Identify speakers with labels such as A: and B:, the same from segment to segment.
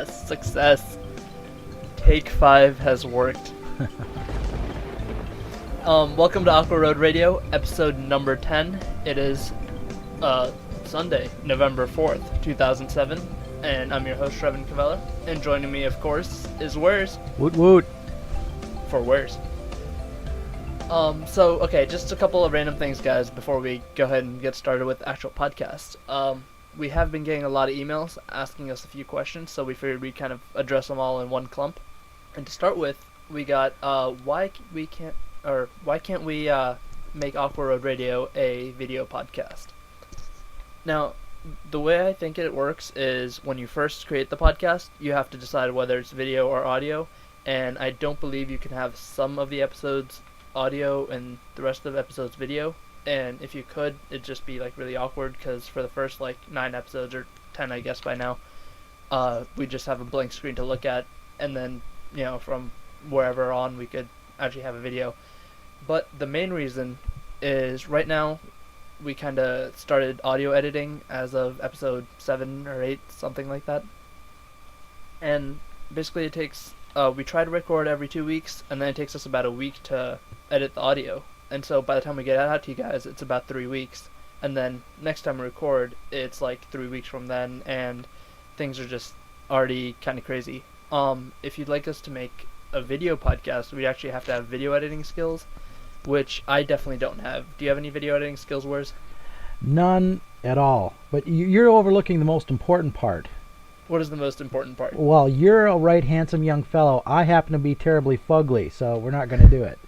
A: Success. Take 5 has worked. Welcome to Aqua Road Radio, episode number 10. It is Sunday, November 4th, 2007, and I'm your host, Shravan and Warez. And joining me, of course, is Warez.
B: Woot woot.
A: For Warez. Okay, just a couple of random things, guys, before we go ahead and get started with the actual podcast. We have been getting a lot of emails asking us a few questions, so we figured we'd kind of address them all in one clump. And to start with, we got, why can't we make Aqua Road Radio a video podcast? Now, the way I think it works is when you first create the podcast, you have to decide whether it's video or audio, and I don't believe you can have some of the episodes audio and the rest of the episodes video. And if you could, it'd just be like really awkward, because for the first like 9 episodes, or 10 I guess by now, we just have a blank screen to look at, and then, you know, from wherever on we could actually have a video. But the main reason is right now we kind of started audio editing as of episode 7 or 8, something like that. And basically it takes, we try to record every 2 weeks, and then it takes us about a week to edit the audio. And so by the time we get it out to you guys, it's about 3 weeks. And then next time we record, it's like 3 weeks from then, and things are just already kind of crazy. If you'd like us to make a video podcast, we actually have to have video editing skills, which I definitely don't have. Do you have any video editing skills, Warez?
B: None at all. But you're overlooking the most important part.
A: What is the most important part?
B: Well, you're a right handsome young fellow. I happen to be terribly fugly, so we're not going to do it.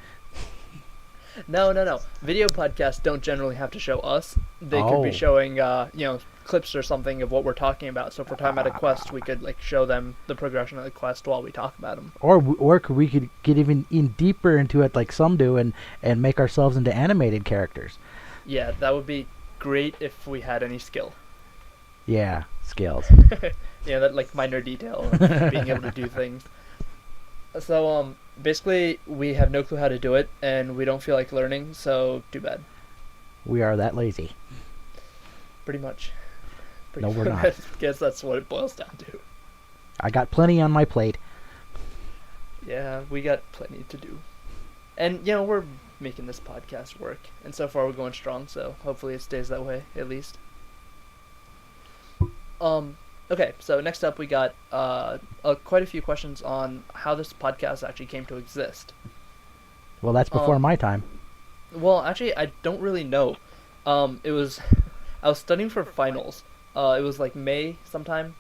A: No. Video podcasts don't generally have to show us. They could be showing, clips or something of what we're talking about. So if we're talking about a quest, we could like show them the progression of the quest while we talk about them.
B: Or we could get even in deeper into it, like some do, and make ourselves into animated characters.
A: Yeah, that would be great if we had any skill.
B: Yeah, skills.
A: Yeah, that like minor detail of being able to do things. So basically we have no clue how to do it, and we don't feel like learning, so too bad.
B: We are that lazy.
A: Pretty much.
B: No, we're not.
A: I guess that's what it boils down to.
B: I got plenty on my plate.
A: Yeah, we got plenty to do. And, we're making this podcast work, and so far we're going strong, so hopefully it stays that way, at least. Okay, so next up we got quite a few questions on how this podcast actually came to exist.
B: Well, that's before my time.
A: Well, actually, I don't really know. I was studying for finals. It was like May sometime,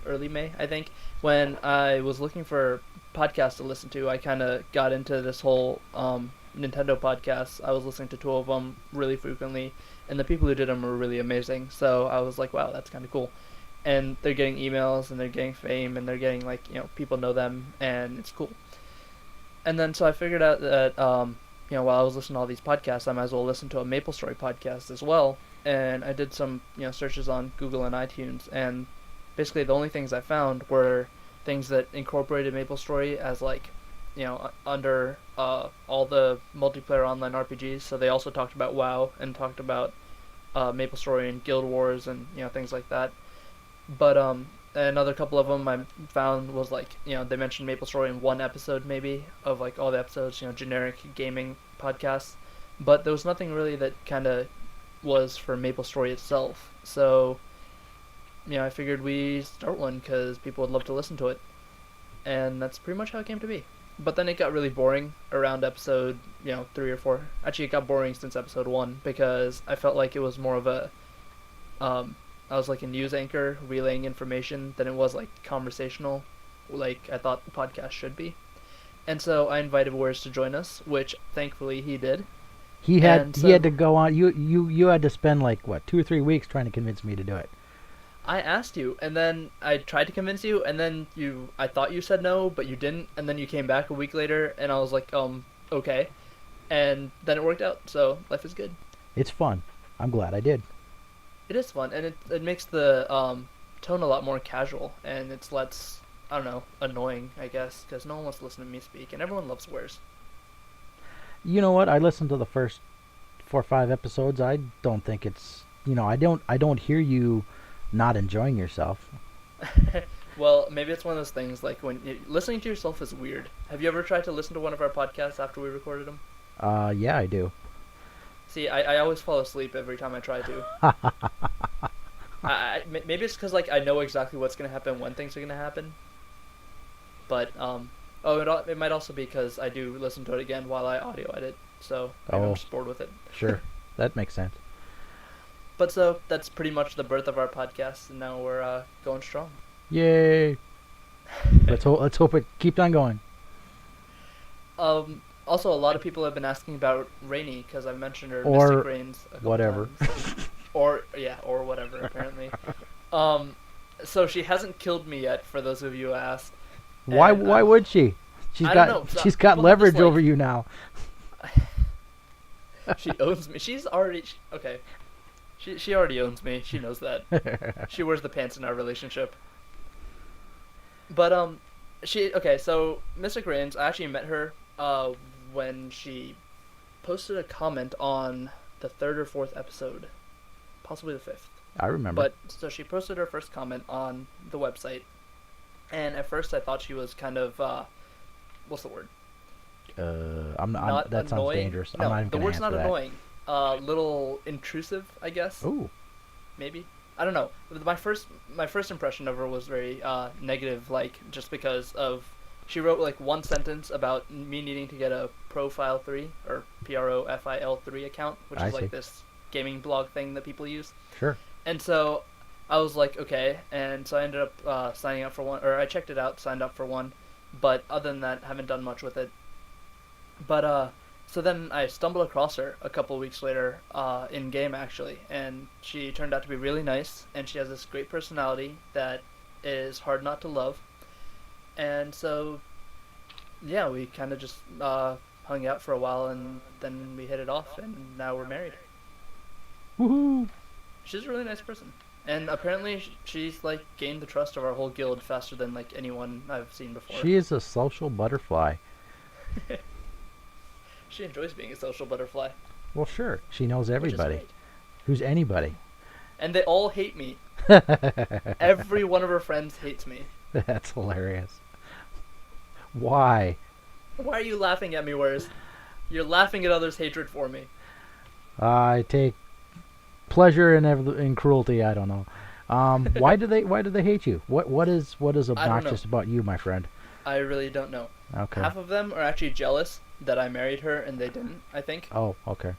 A: early May, I think, when I was looking for podcasts to listen to. I kind of got into this whole Nintendo podcast. I was listening to 2 of them really frequently, and the people who did them were really amazing. So I was like, wow, that's kind of cool. And they're getting emails, and they're getting fame, and they're getting, like, people know them, and it's cool. And then so I figured out that, while I was listening to all these podcasts, I might as well listen to a MapleStory podcast as well. And I did some, searches on Google and iTunes, and basically the only things I found were things that incorporated MapleStory as, like, under all the multiplayer online RPGs. So they also talked about WoW, and talked about MapleStory and Guild Wars, and, things like that. But another couple of them I found was like, they mentioned MapleStory in one episode maybe of like all the episodes, generic gaming podcasts. But there was nothing really that kind of was for MapleStory itself. So, I figured we start one because people would love to listen to it. And that's pretty much how it came to be. But then it got really boring around episode, 3 or 4. Actually, it got boring since episode 1 because I felt like it was more of a, I was like a news anchor relaying information than it was like conversational, like I thought the podcast should be. And so I invited Warez to join us, which thankfully he did.
B: He had to go on. You had to spend like 2 or 3 weeks trying to convince me to do it.
A: I asked you, and then I tried to convince you, and then I thought you said no, but you didn't, and then you came back a week later, and I was like, okay. And then it worked out, so life is good.
B: It's fun. I'm glad I did.
A: It is fun, and it makes the tone a lot more casual, and it's less, I don't know, annoying, I guess, because no one wants to listen to me speak, and everyone loves Warez.
B: You know what? I listened to the first 4 or 5 episodes. I don't think it's, I don't hear you not enjoying yourself.
A: Well, maybe it's one of those things like listening to yourself is weird. Have you ever tried to listen to one of our podcasts after we recorded them?
B: Yeah, I do.
A: See, I always fall asleep every time I try to. Maybe it's because like I know exactly what's gonna happen when things are gonna happen. But it might also be because I do listen to it again while I audio edit, so I'm just bored with it.
B: Sure, that makes sense.
A: But so that's pretty much the birth of our podcast, and now we're going strong.
B: Yay! Let's hope it keeps on going.
A: Also, a lot of people have been asking about Rainy because I've mentioned her
B: or
A: Mystic Rains a couple
B: whatever.
A: times. or whatever apparently. So she hasn't killed me yet. For those of you who asked.
B: Why would she? She's got leverage over you now.
A: She owns me. She's already okay. She already owns me. She knows that. She wears the pants in our relationship. But so Mystic Rains, I actually met her when she posted a comment on the 3rd or 4th episode, possibly the 5th.
B: I remember.
A: But so she posted her first comment on the website, and at first I thought she was kind of what's the word?
B: That sounds
A: annoying.
B: dangerous.
A: No,
B: I'm not even
A: the
B: gonna
A: word's
B: answer
A: not
B: that.
A: annoying. Little intrusive, I guess.
B: Ooh.
A: Maybe. I don't know. My first impression of her was very negative, like just because of she wrote like one sentence about me needing to get a Profile 3 or Profile 3 account, which is like this gaming blog thing that people use.
B: Sure.
A: And so I was like, okay, and so I ended up signing up for one, or I checked it out, signed up for one, but other than that, haven't done much with it. But so then I stumbled across her a couple weeks later, in game actually, and she turned out to be really nice, and she has this great personality that is hard not to love. And so, yeah, we kind of just hung out for a while, and then we hit it off, and now we're married.
B: Woohoo!
A: She's a really nice person, and apparently she's like gained the trust of our whole guild faster than like anyone I've seen before.
B: She is a social butterfly.
A: She enjoys being a social butterfly.
B: Well, sure. She knows everybody. Who's anybody?
A: And they all hate me. Every one of her friends hates me.
B: That's hilarious. Why?
A: Why are you laughing at me, Warez? You're laughing at others' hatred for me.
B: I take pleasure in cruelty. I don't know. Why do they hate you? What is obnoxious about you, my friend?
A: I really don't know.
B: Okay.
A: Half of them are actually jealous that I married her and they didn't, I think.
B: Oh, okay.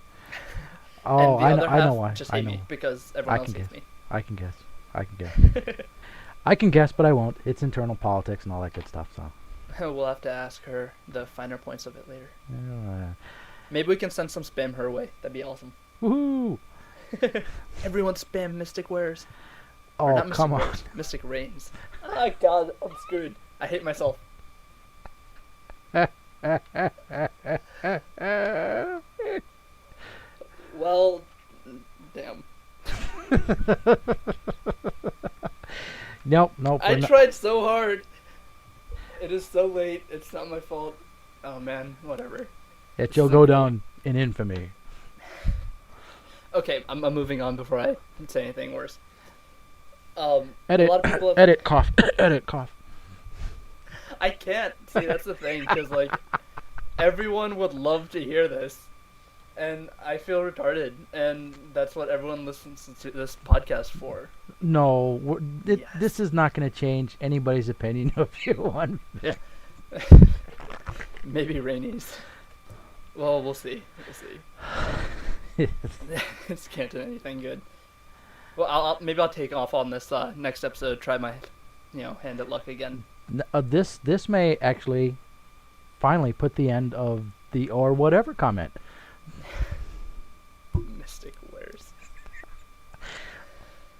B: Oh,
A: and the other half
B: I know why.
A: Just hate me because everyone else hates me.
B: I can guess. I can guess, but I won't. It's internal politics and all that good stuff. So
A: we'll have to ask her the finer points of it later.
B: Yeah.
A: Maybe we can send some spam her way. That'd be awesome.
B: Woohoo!
A: Everyone spam Mystic Warez.
B: Oh,
A: not
B: come on.
A: Warez, Mystic Rains. Oh God, I'm screwed. I hate myself. Well, damn.
B: Nope.
A: I tried so hard. It is so late. It's not my fault. Oh man, whatever.
B: It shall go down in infamy.
A: Okay, I'm moving on before I say anything worse.
B: Edit.
A: A lot of people have...
B: Edit cough. Edit cough.
A: I can't. See, that's the thing, because like everyone would love to hear this, and I feel retarded, and that's what everyone listens to this podcast for.
B: No, this is not going to change anybody's opinion of you one bit.
A: Maybe Rainy's. Well, we'll see. This can't do anything good. Well, maybe I'll take off on this next episode. Try my, hand at luck again.
B: This may actually finally put the end of the or whatever comment.
A: Mystic Warez.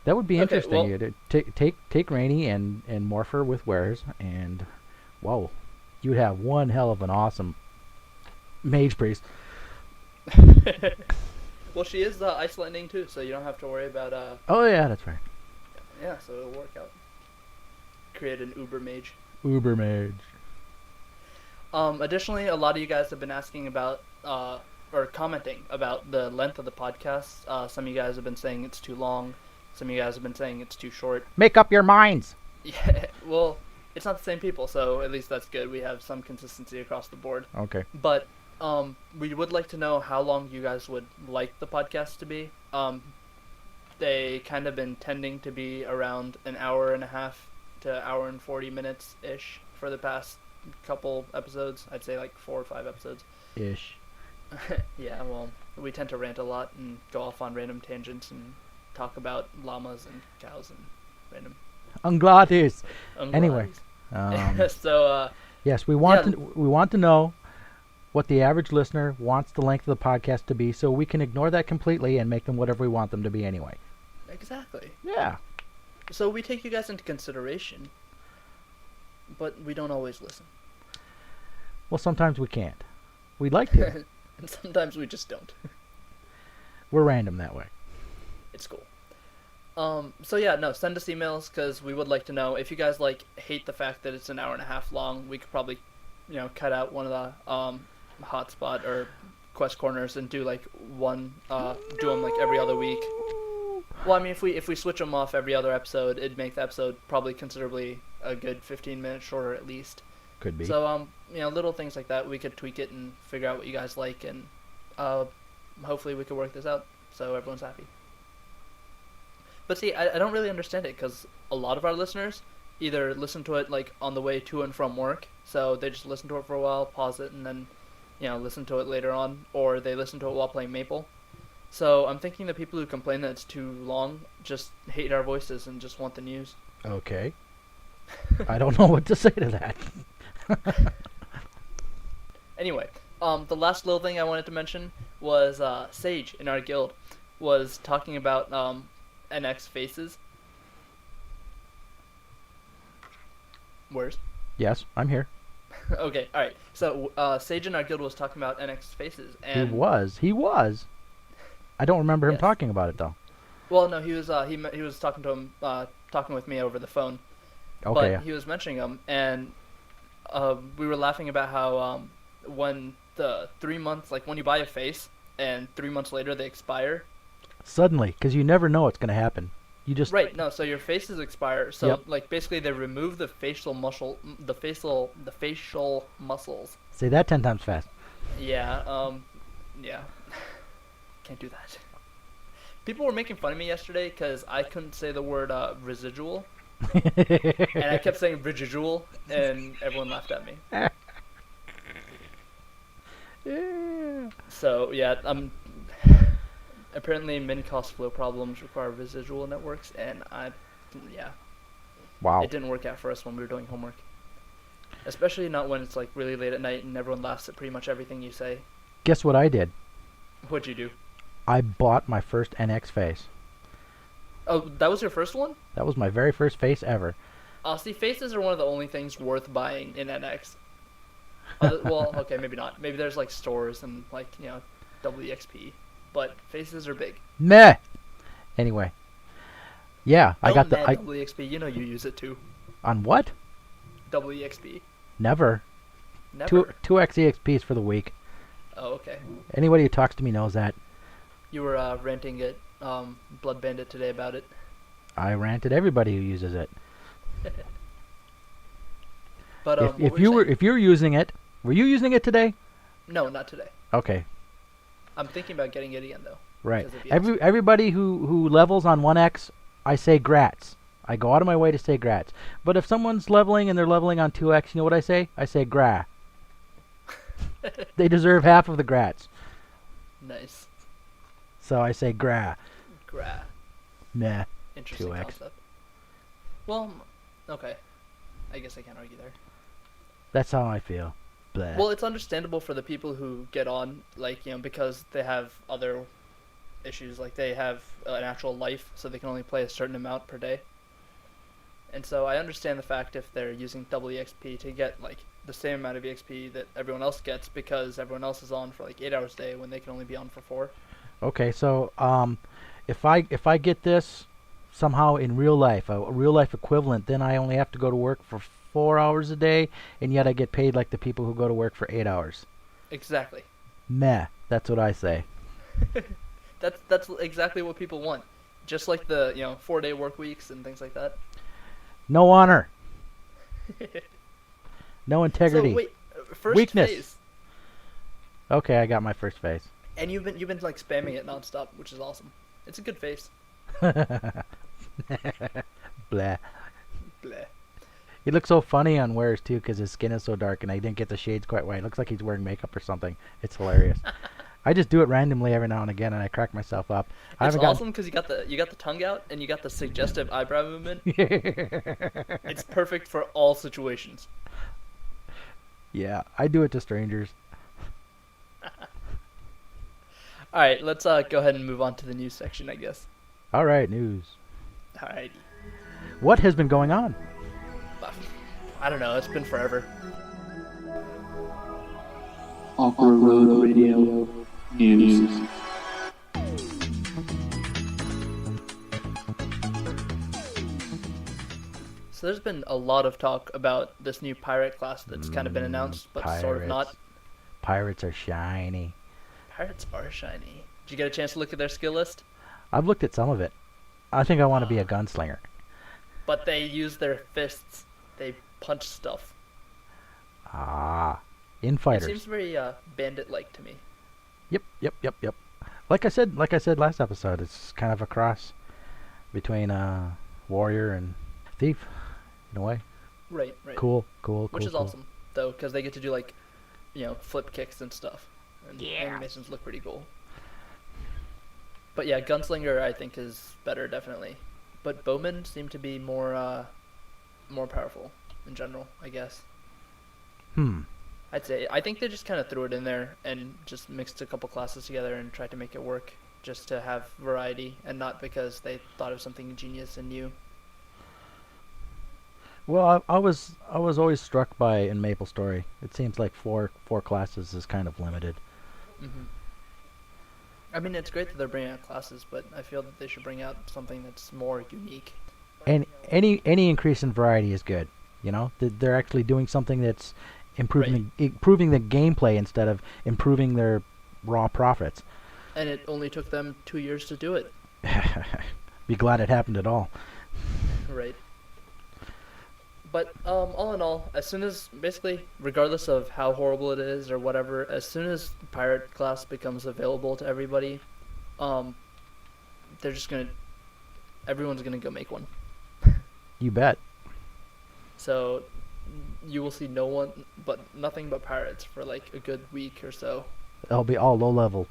B: That would be interesting.
A: Well,
B: You take Rainy and morph her with Warez, and whoa, you'd have one hell of an awesome mage priest.
A: Well, she is ice lightning too, so you don't have to worry about.
B: Oh yeah, that's right.
A: Yeah, so it'll work out. Create an uber mage.
B: Uber mage.
A: Additionally, a lot of you guys have been asking about or commenting about the length of the podcast. Some of you guys have been saying it's too long. Some of you guys have been saying it's too short.
B: Make up your minds.
A: Yeah, Well, it's not the same people, so at least that's good. We have some consistency across the board.
B: Okay.
A: But we would like to know how long you guys would like the podcast to be. They kind of been tending to be around an hour and a half to hour and 40 minutes ish for the past couple episodes. I'd say like 4 or 5 episodes.
B: Ish.
A: Yeah, well, we tend to rant a lot and go off on random tangents and talk about llamas and cows and random.
B: Unglatis. Anyway.
A: So.
B: Yes, we want to know what the average listener wants the length of the podcast to be, so we can ignore that completely and make them whatever we want them to be anyway.
A: Exactly.
B: Yeah.
A: So we take you guys into consideration, but we don't always listen.
B: Well, sometimes we can't. We'd like to.
A: And sometimes we just don't.
B: We're random that way.
A: It's cool. So yeah, no, send us emails because we would like to know if you guys hate the fact that it's an hour and a half long. We could probably, cut out one of the hotspot or quest corners and do one, do them every other week. Well, I mean, if we switch them off every other episode, it'd make the episode probably considerably a good 15 minutes shorter at least.
B: Could be.
A: So little things like that, we could tweak it and figure out what you guys like, and hopefully we could work this out so everyone's happy. But see, I don't really understand it because a lot of our listeners either listen to it on the way to and from work, so they just listen to it for a while, pause it, and then listen to it later on, or they listen to it while playing Maple. So I'm thinking the people who complain that it's too long just hate our voices and just want the news.
B: Okay. I don't know what to say to that.
A: Anyway, the last little thing I wanted to mention was Sage in our guild was talking about NX faces. Where's?
B: Yes, I'm here.
A: Okay, alright. So Sage in our guild was talking about NX faces, and
B: He was. I don't remember him talking about it though.
A: Well, no, he was he was talking to him, talking with me over the phone.
B: Okay.
A: But he was mentioning them, and we were laughing about how when the 3 months, when you buy a face and 3 months later they expire.
B: Suddenly, because you never know what's going to happen. You just
A: right. No, so your faces expire. So
B: Yep.
A: Basically they remove the facial muscles.
B: Say that 10 times fast.
A: Yeah. Yeah. Can't do that. People were making fun of me yesterday because I couldn't say the word residual. And I kept saying residual, and everyone laughed at me.
B: Yeah.
A: So, yeah, apparently min-cost flow problems require residual networks, and
B: Wow.
A: it didn't work out for us when we were doing homework. Especially not when it's really late at night and everyone laughs at pretty much everything you say.
B: Guess what I did?
A: What'd you do?
B: I bought my first NX face.
A: Oh, that was your first one?
B: That was my very first face ever.
A: See, faces are one of the only things worth buying in NX. Well, okay, maybe not. Maybe there's stores and WEXP, but faces are big.
B: Meh. Anyway. Yeah, I got the
A: WEXP. You use it too.
B: On what?
A: WEXP.
B: Never.
A: Never.
B: Two XEXPs for the week.
A: Oh, okay.
B: Anybody who talks to me knows that. You
A: were ranting at Blood Bandit today about it.
B: I ranted everybody who uses it.
A: But
B: if you're using it, were you using it today?
A: No, not today.
B: Okay.
A: I'm thinking about getting it again though.
B: Right. Everybody who levels on 1X, I say grats. I go out of my way to say grats. But if someone's leveling and they're leveling on 2X, you know what I say? I say gra. They deserve half of the grats.
A: Nice.
B: So I say gra.
A: Gra.
B: Nah.
A: Interesting
B: 2X.
A: concept. Well, okay. I guess I can't argue there.
B: That's how I feel. Blah.
A: Well, it's understandable for the people who get on, because they have other issues. They have an actual life, so they can only play a certain amount per day. And so I understand the fact if they're using double EXP to get, the same amount of EXP that everyone else gets because everyone else is on for, 8 hours a day when they can only be on for 4.
B: Okay, so, if I get this somehow in real life, a real life equivalent, then I only have to go to work for 4 hours a day, and yet I get paid like the people who go to work for 8 hours.
A: Exactly.
B: Meh. That's what I say.
A: That's exactly what people want. Just like the 4-day work weeks and things like that.
B: No honor. No
A: So
B: integrity.
A: wait, first
B: Weakness.
A: phase,
B: Okay, I got my first phase.
A: and you've been like spamming it nonstop, which is awesome. It's a good face.
B: Blah.
A: Bleh.
B: He looks so funny on Warez too, because his skin is so dark, and I didn't get the shades quite right. It looks like he's wearing makeup or something. It's hilarious. I just do it randomly every now and again, and I crack myself up. I
A: It's
B: haven't
A: awesome because you got the tongue out and you got the suggestive eyebrow movement. It's perfect for all situations.
B: Yeah, I do it to strangers.
A: All right, let's go ahead and move on to the news section, I guess.
B: All right, news.
A: Alrighty.
B: What has been going on?
A: I don't know. It's been forever.
C: Aqua Road Radio News.
A: So there's been a lot of talk about this new pirate class that's kind of been announced, but sort of not.
B: Pirates are shiny.
A: Pirates are shiny. Did you get a chance to look at their skill list?
B: I've looked at some of it. I think I want to be a gunslinger.
A: But they use their fists. They punch stuff.
B: Ah,
A: It
B: infighters.
A: seems very bandit-like to me.
B: Yep. Like I said last episode, it's kind of a cross between warrior and thief, in a way.
A: Right.
B: Cool.
A: Which is awesome, though, because they get to do like, flip kicks and stuff. And animations look pretty cool. But yeah, gunslinger I think is better definitely. But bowmen seem to be more powerful in general, I guess. I'd say. I think they just kind of threw it in there and just mixed a couple classes together and tried to make it work, just to have variety and not because they thought of something ingenious and new.
B: Well, I was always struck by in MapleStory. It seems like four classes is kind of limited.
A: hmm I mean, it's great that they're bringing out classes, but I feel that they should bring out something that's more unique.
B: And any increase in variety is good. You know, they're actually doing something that's improving the gameplay instead of improving their raw profits.
A: And it only took them 2 years to do it.
B: Be glad it happened at all.
A: Right. But all in all, as soon as, basically, regardless of how horrible it is or whatever, as soon as pirate class becomes available to everybody, they're just everyone's gonna go make one.
B: You bet.
A: So you will see nothing but pirates for like a good week or so.
B: They'll be all low level.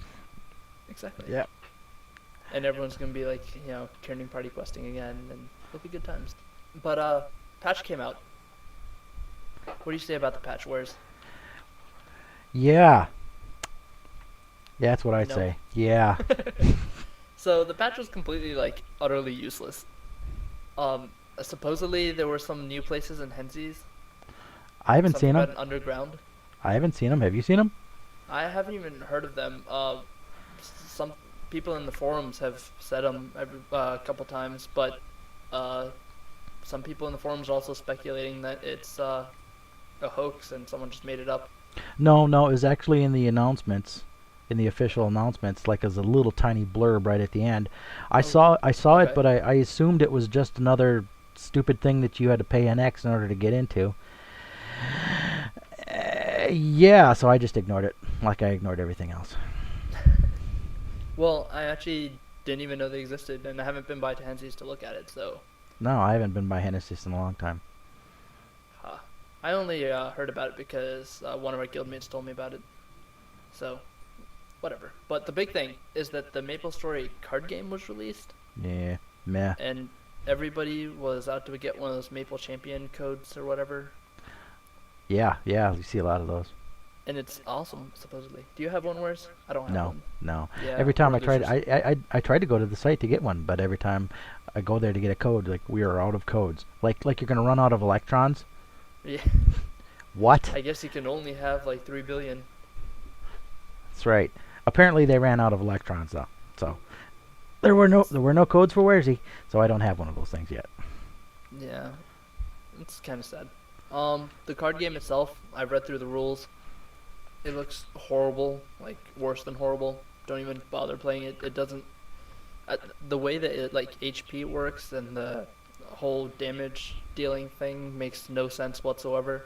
A: Exactly.
B: Yeah.
A: And everyone's gonna be like, turning party questing again, and it'll be good times. But patch came out. What do you say about the patch? Warez?
B: Yeah. Yeah, that's what I'd
A: No.
B: say. Yeah.
A: So the patch was completely like utterly useless. Supposedly there were some new places in Hensies.
B: I haven't
A: Something
B: seen
A: about
B: them.
A: an underground.
B: I haven't seen them. Have you seen them?
A: I haven't even heard of them. Some people in the forums have said them a couple times, but some people in the forums are also speculating that it's a hoax and someone just made it up.
B: No, it was actually in the announcements, in the official announcements, like as a little tiny blurb right at the end. I saw it,
A: okay.
B: but I assumed it was just another stupid thing that you had to pay an X in order to get into. Yeah, so I just ignored it, like I ignored everything else.
A: Well, I actually didn't even know they existed, and I haven't been by to Hensies to look at it, so...
B: No, I haven't been by Hennessy's in a long time.
A: I only heard about it because one of our guildmates told me about it. So, whatever. But the big thing is that the MapleStory card game was released,
B: Yeah, meh.
A: and everybody was out to get one of those Maple Champion codes or whatever.
B: Yeah, you see a lot of those.
A: And it's awesome, supposedly. Do you have one, Warez? I don't have one.
B: No.
A: Yeah,
B: Every time
A: we're
B: I tried,
A: losers.
B: I tried to go to the site to get one, but every time I go there to get a code, like we are out of codes. Like you're gonna run out of electrons.
A: Yeah.
B: What?
A: I guess you can only have like 3 billion.
B: That's right. Apparently they ran out of electrons though. So there were no codes for Waresy, so I don't have one of those things yet.
A: Yeah. It's kind of sad. The card game itself, I've read through the rules. It looks horrible, like worse than horrible. Don't even bother playing it. It doesn't. The way that it like HP works and the whole damage dealing thing makes no sense whatsoever.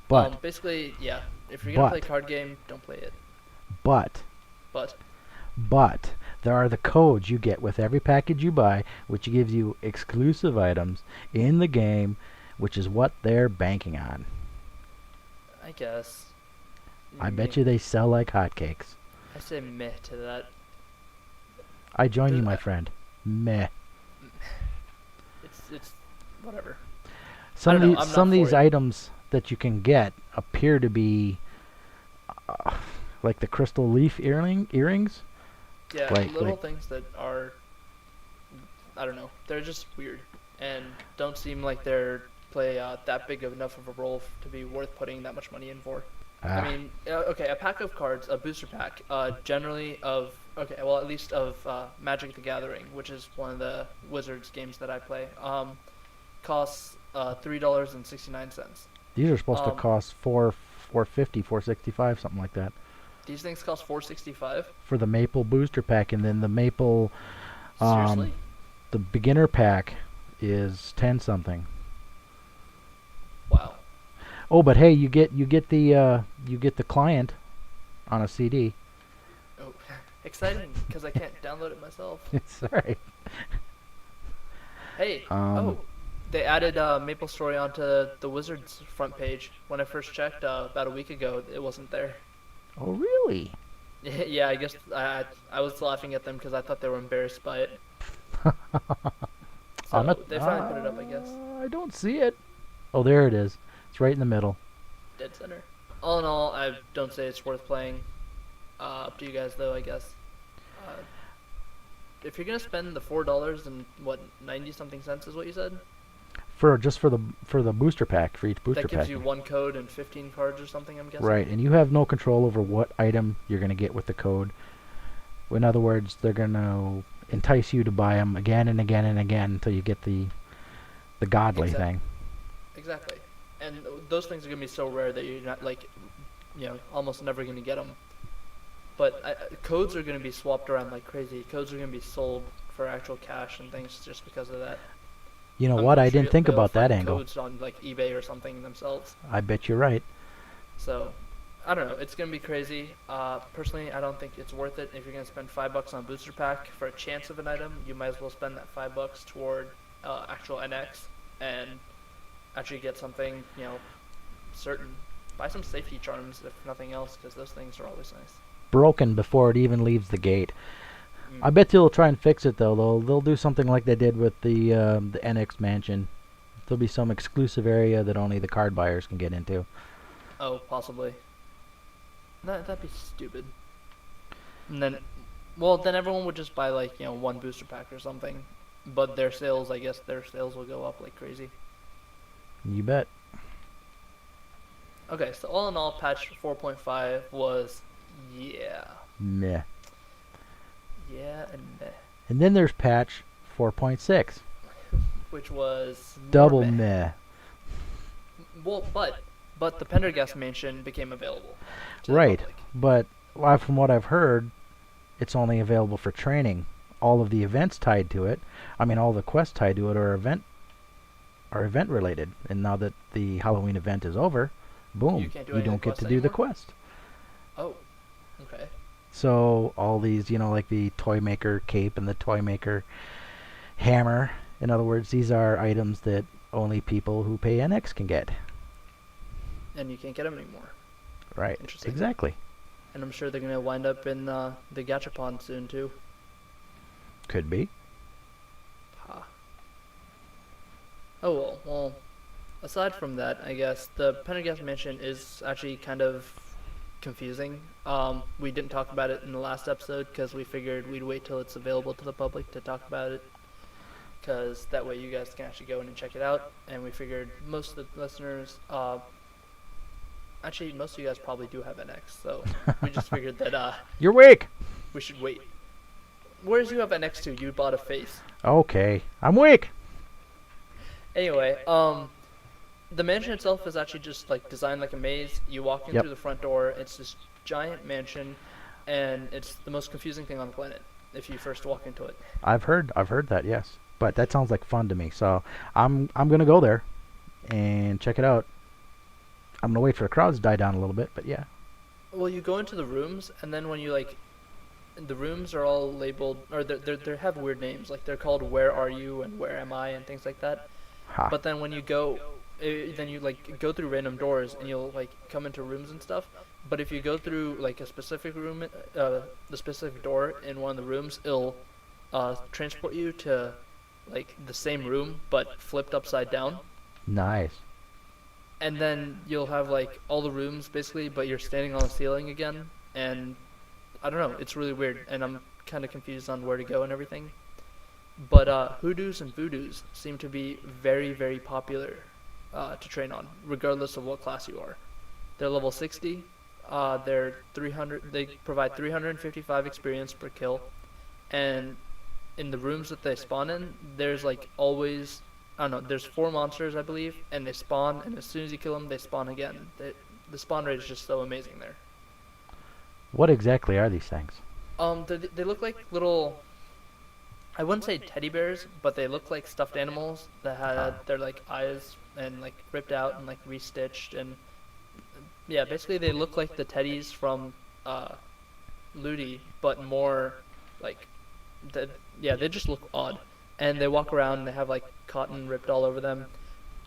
B: But
A: basically, yeah. If you're gonna play
B: but
A: a card game, don't play it.
B: but
A: But
B: but there are the codes you get with every package you buy, which gives you exclusive items in the game, which is what they're banking on.
A: I guess.
B: I bet you they sell like hotcakes.
A: I say meh to that.
B: I join you,
A: There's-
B: my friend. Meh.
A: It's whatever.
B: Some of
A: don't know,
B: these,
A: I'm not
B: some of these
A: for it.
B: items that you can get appear to be like the crystal leaf earrings.
A: Yeah,
B: Like-
A: little
B: like-
A: things that are, I don't know, they're just weird and don't seem like they're play that big of enough of a role to be worth putting that much money in for.
B: Ah,
A: I mean, okay, a pack of cards, a booster pack, generally of, okay, well at least of Magic the Gathering, which is one of the Wizards games that I play, costs $3.69.
B: these are supposed to
A: um,
B: cost $4.50, $4.65, something like that,
A: These things cost $4.65.
B: for the maple booster pack, and then the maple,
A: Seriously?
B: the beginner pack is 10 something.
A: Wow.
B: Oh, but hey, you get the client on a CD.
A: Oh, exciting, because I can't download it myself.
B: It's alright.
A: Hey,
B: Um,
A: they added MapleStory onto the Wizards front page. When I first checked about a week ago, it wasn't there.
B: Oh, really?
A: Yeah, I guess I was laughing at them because I thought they were embarrassed by it. So
B: I'm not-
A: they finally put it up, I guess.
B: I don't see it. Oh, there it is. It's right in the middle.
A: Dead center. All in all, I don't say it's worth playing. Up to you guys, though, I guess. If you're gonna spend the $4 and what 90 something cents is what you said,
B: For the booster pack, for each booster
A: that gives
B: pack.
A: you one code and 15 cards or something. I'm guessing.
B: Right, and you have no control over what item you're going to get with the code. In other words, they're going to entice you to buy them again and again and again until you get the godly
A: Exact-
B: thing.
A: Exactly. And those things are gonna be so rare that you're not like, almost never gonna get them. But codes are gonna be swapped around like crazy. Codes are gonna be sold for actual cash and things just because of that.
B: You know
A: I'm
B: what? I
A: sure
B: didn't think
A: they'll
B: about that
A: find
B: angle.
A: Codes on like eBay or something themselves.
B: I bet you're right.
A: So, I don't know. It's gonna be crazy. Personally, I don't think it's worth it. If you're gonna spend $5 on a booster pack for a chance of an item, you might as well spend that $5 toward actual NX and actually get something, certain. Buy some safety charms if nothing else, because those things are always nice.
B: Broken before it even leaves the gate.
A: Mm.
B: I bet they'll try and fix it though. They'll do something like they did with the NX mansion. There'll be some exclusive area that only the card buyers can get into.
A: Oh, possibly. That'd be stupid. And then, well, then everyone would just buy like one booster pack or something. But their sales, I guess, will go up like crazy.
B: You bet.
A: Okay, so all in all, patch 4.5 was yeah,
B: Meh.
A: and meh,
B: And then there's patch 4.6.
A: which was more
B: Double
A: meh.
B: meh.
A: Well, but the Pendergast mansion became available. To the
B: Right.
A: public.
B: But from what I've heard, it's only available for training. All of the events tied to it, all the quests tied to it are event related. And now that the Halloween event is over, boom,
A: You can't do
B: you
A: any of
B: don't
A: the
B: get to
A: quests
B: do the
A: anymore?
B: quest.
A: Oh, okay.
B: So all these, like the Toy Maker cape and the Toy Maker hammer. In other words, these are items that only people who pay NX can get.
A: And you can't get them anymore.
B: Right.
A: Interesting.
B: Exactly.
A: And I'm sure they're gonna wind up in the Gachapon soon too.
B: Could be.
A: Ha. Oh well. Aside from that, I guess the Pendergast mansion is actually kind of confusing. We didn't talk about it in the last episode because we figured we'd wait till it's available to the public to talk about it, because that way you guys can actually go in and check it out. And we figured most of the listeners, actually most of you guys probably do have NX, so we just figured that
B: You're weak.
A: we should wait. Whereas you have NX too, you bought a face.
B: Okay. I'm weak.
A: Anyway, the mansion itself is actually just like designed like a maze. You walk in
B: Yep.
A: through the front door. It's this giant mansion, and it's the most confusing thing on the planet if you first walk into it.
B: I've heard that, yes. But that sounds like fun to me. So I'm gonna go there and check it out. I'm gonna wait for the crowds to die down a little bit, but yeah.
A: Well, you go into the rooms, and then when you like, the rooms are all labeled, or they have weird names. Like they're called "Where Are You" and "Where Am I" and things like that.
B: Ha.
A: But then when you go, then you like go through random doors, and you'll like come into rooms and stuff. But if you go through like a specific room, the specific door in one of the rooms, it'll transport you to like the same room but flipped upside down.
B: Nice.
A: And then you'll have like all the rooms basically, but you're standing on the ceiling again, and I don't know, it's really weird, and I'm kind of confused on where to go and everything. But hoodoos and voodoos seem to be very, very popular to train on, regardless of what class you are. They're level 60. They're 300. They provide 355 experience per kill, and in the rooms that they spawn in, there's like always, I don't know, there's 4 monsters I believe, and they spawn, and as soon as you kill them, they spawn again. The spawn rate is just so amazing there.
B: What exactly are these things?
A: They look like little, I wouldn't say teddy bears, but they look like stuffed animals that had their like eyes and like ripped out and like restitched, and yeah, basically they look like the teddies from Ludi, but more like they just look odd, and they walk around and they have like cotton ripped all over them,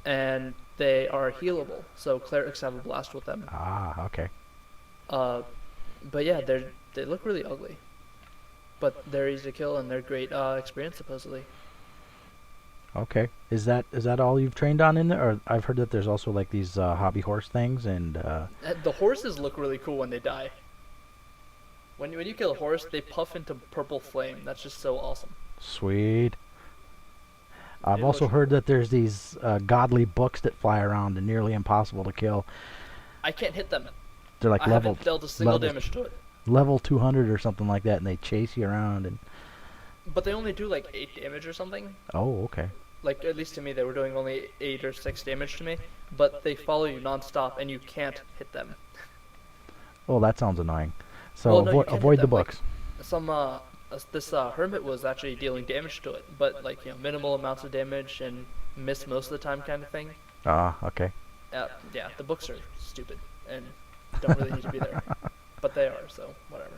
A: and they are healable, so clerics have a blast with them.
B: Ah, okay.
A: But yeah, they look really ugly, but they're easy to kill and they're great experience supposedly.
B: Okay. Is that all you've trained on in there? Or I've heard that there's also like these hobby horse things and
A: The horses look really cool when they die. When you kill a horse, they puff into purple flame. That's just so awesome.
B: sweet. I've
A: It
B: also
A: looks
B: heard that there's these godly books that fly around and nearly impossible to kill.
A: I can't hit them.
B: They're like
A: I
B: level
A: haven't dealt a single
B: level-
A: damage to it.
B: level 200 or something like that, and they chase you around and.
A: But they only do like 8 damage or something.
B: Oh, okay.
A: Like, at least to me, they were doing only 8 or 6 damage to me. But they follow you non-stop, and you can't hit them.
B: Well, that sounds annoying. So
A: Well, no, you can't hit
B: avoid the
A: them, like,
B: books.
A: This hermit was actually dealing damage to it, but like minimal amounts of damage and miss most of the time kind of thing.
B: Ah, okay.
A: Yeah, the books are stupid and don't really need to be there, but they are, so whatever.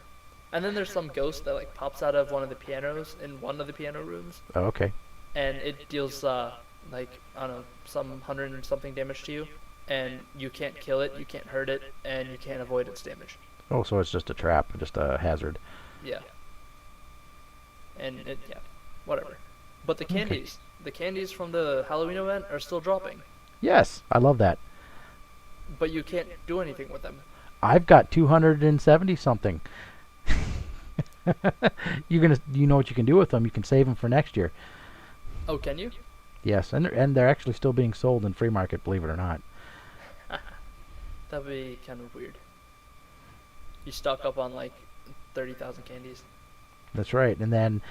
A: And then there's some ghost that like pops out of one of the pianos in one of the piano rooms,
B: Oh, okay.
A: and it deals like I don't know, some 100 and something damage to you, and you can't kill it, you can't hurt it, and you can't avoid its damage.
B: Oh, so it's just a trap, just a hazard.
A: Yeah. And whatever. But the candies from the Halloween event are still dropping,
B: Yes, I love that.
A: but you can't do anything with them.
B: I've got 270 something. You know what you can do with them? You can save them for next year.
A: Oh, can you?
B: Yes, and they're actually still being sold in free market, believe it or not.
A: That'd be kind of weird. You stock up on like 30,000 candies.
B: That's right. And then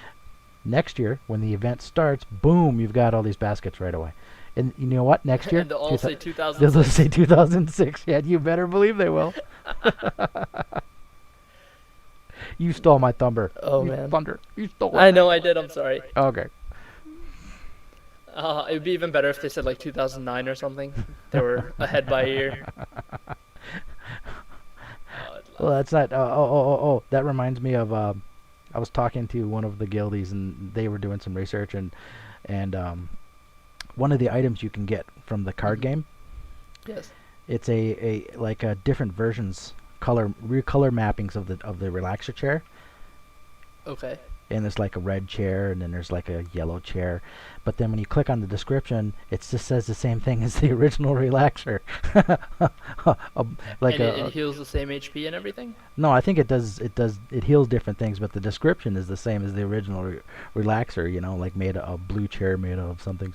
B: next year, when the event starts, boom, you've got all these baskets right away. And you know what? Next year,
A: And they'll all say
B: they'll
A: 2006.
B: say 2006. Yeah, you better believe they will. You stole my thunder.
A: Oh,
B: You
A: man.
B: Thunder. You stole it.
A: I know I did, I'm sorry.
B: Okay.
A: It would be even better if they said like 2009 or something. They were ahead by a year.
B: Well, that's not. Oh. That reminds me of. I was talking to one of the guildies, and they were doing some research, and one of the items you can get from the card game.
A: Yes.
B: It's a different versions, recolor mappings of the relaxer chair.
A: Okay.
B: And there's like a red chair, and then there's like a yellow chair. But then when you click on the description, it just says the same thing as the original relaxer.
A: And it heals the same HP and everything?
B: No, I think it does. It heals different things, but the description is the same as the original relaxer. You know, like made a blue chair made of something.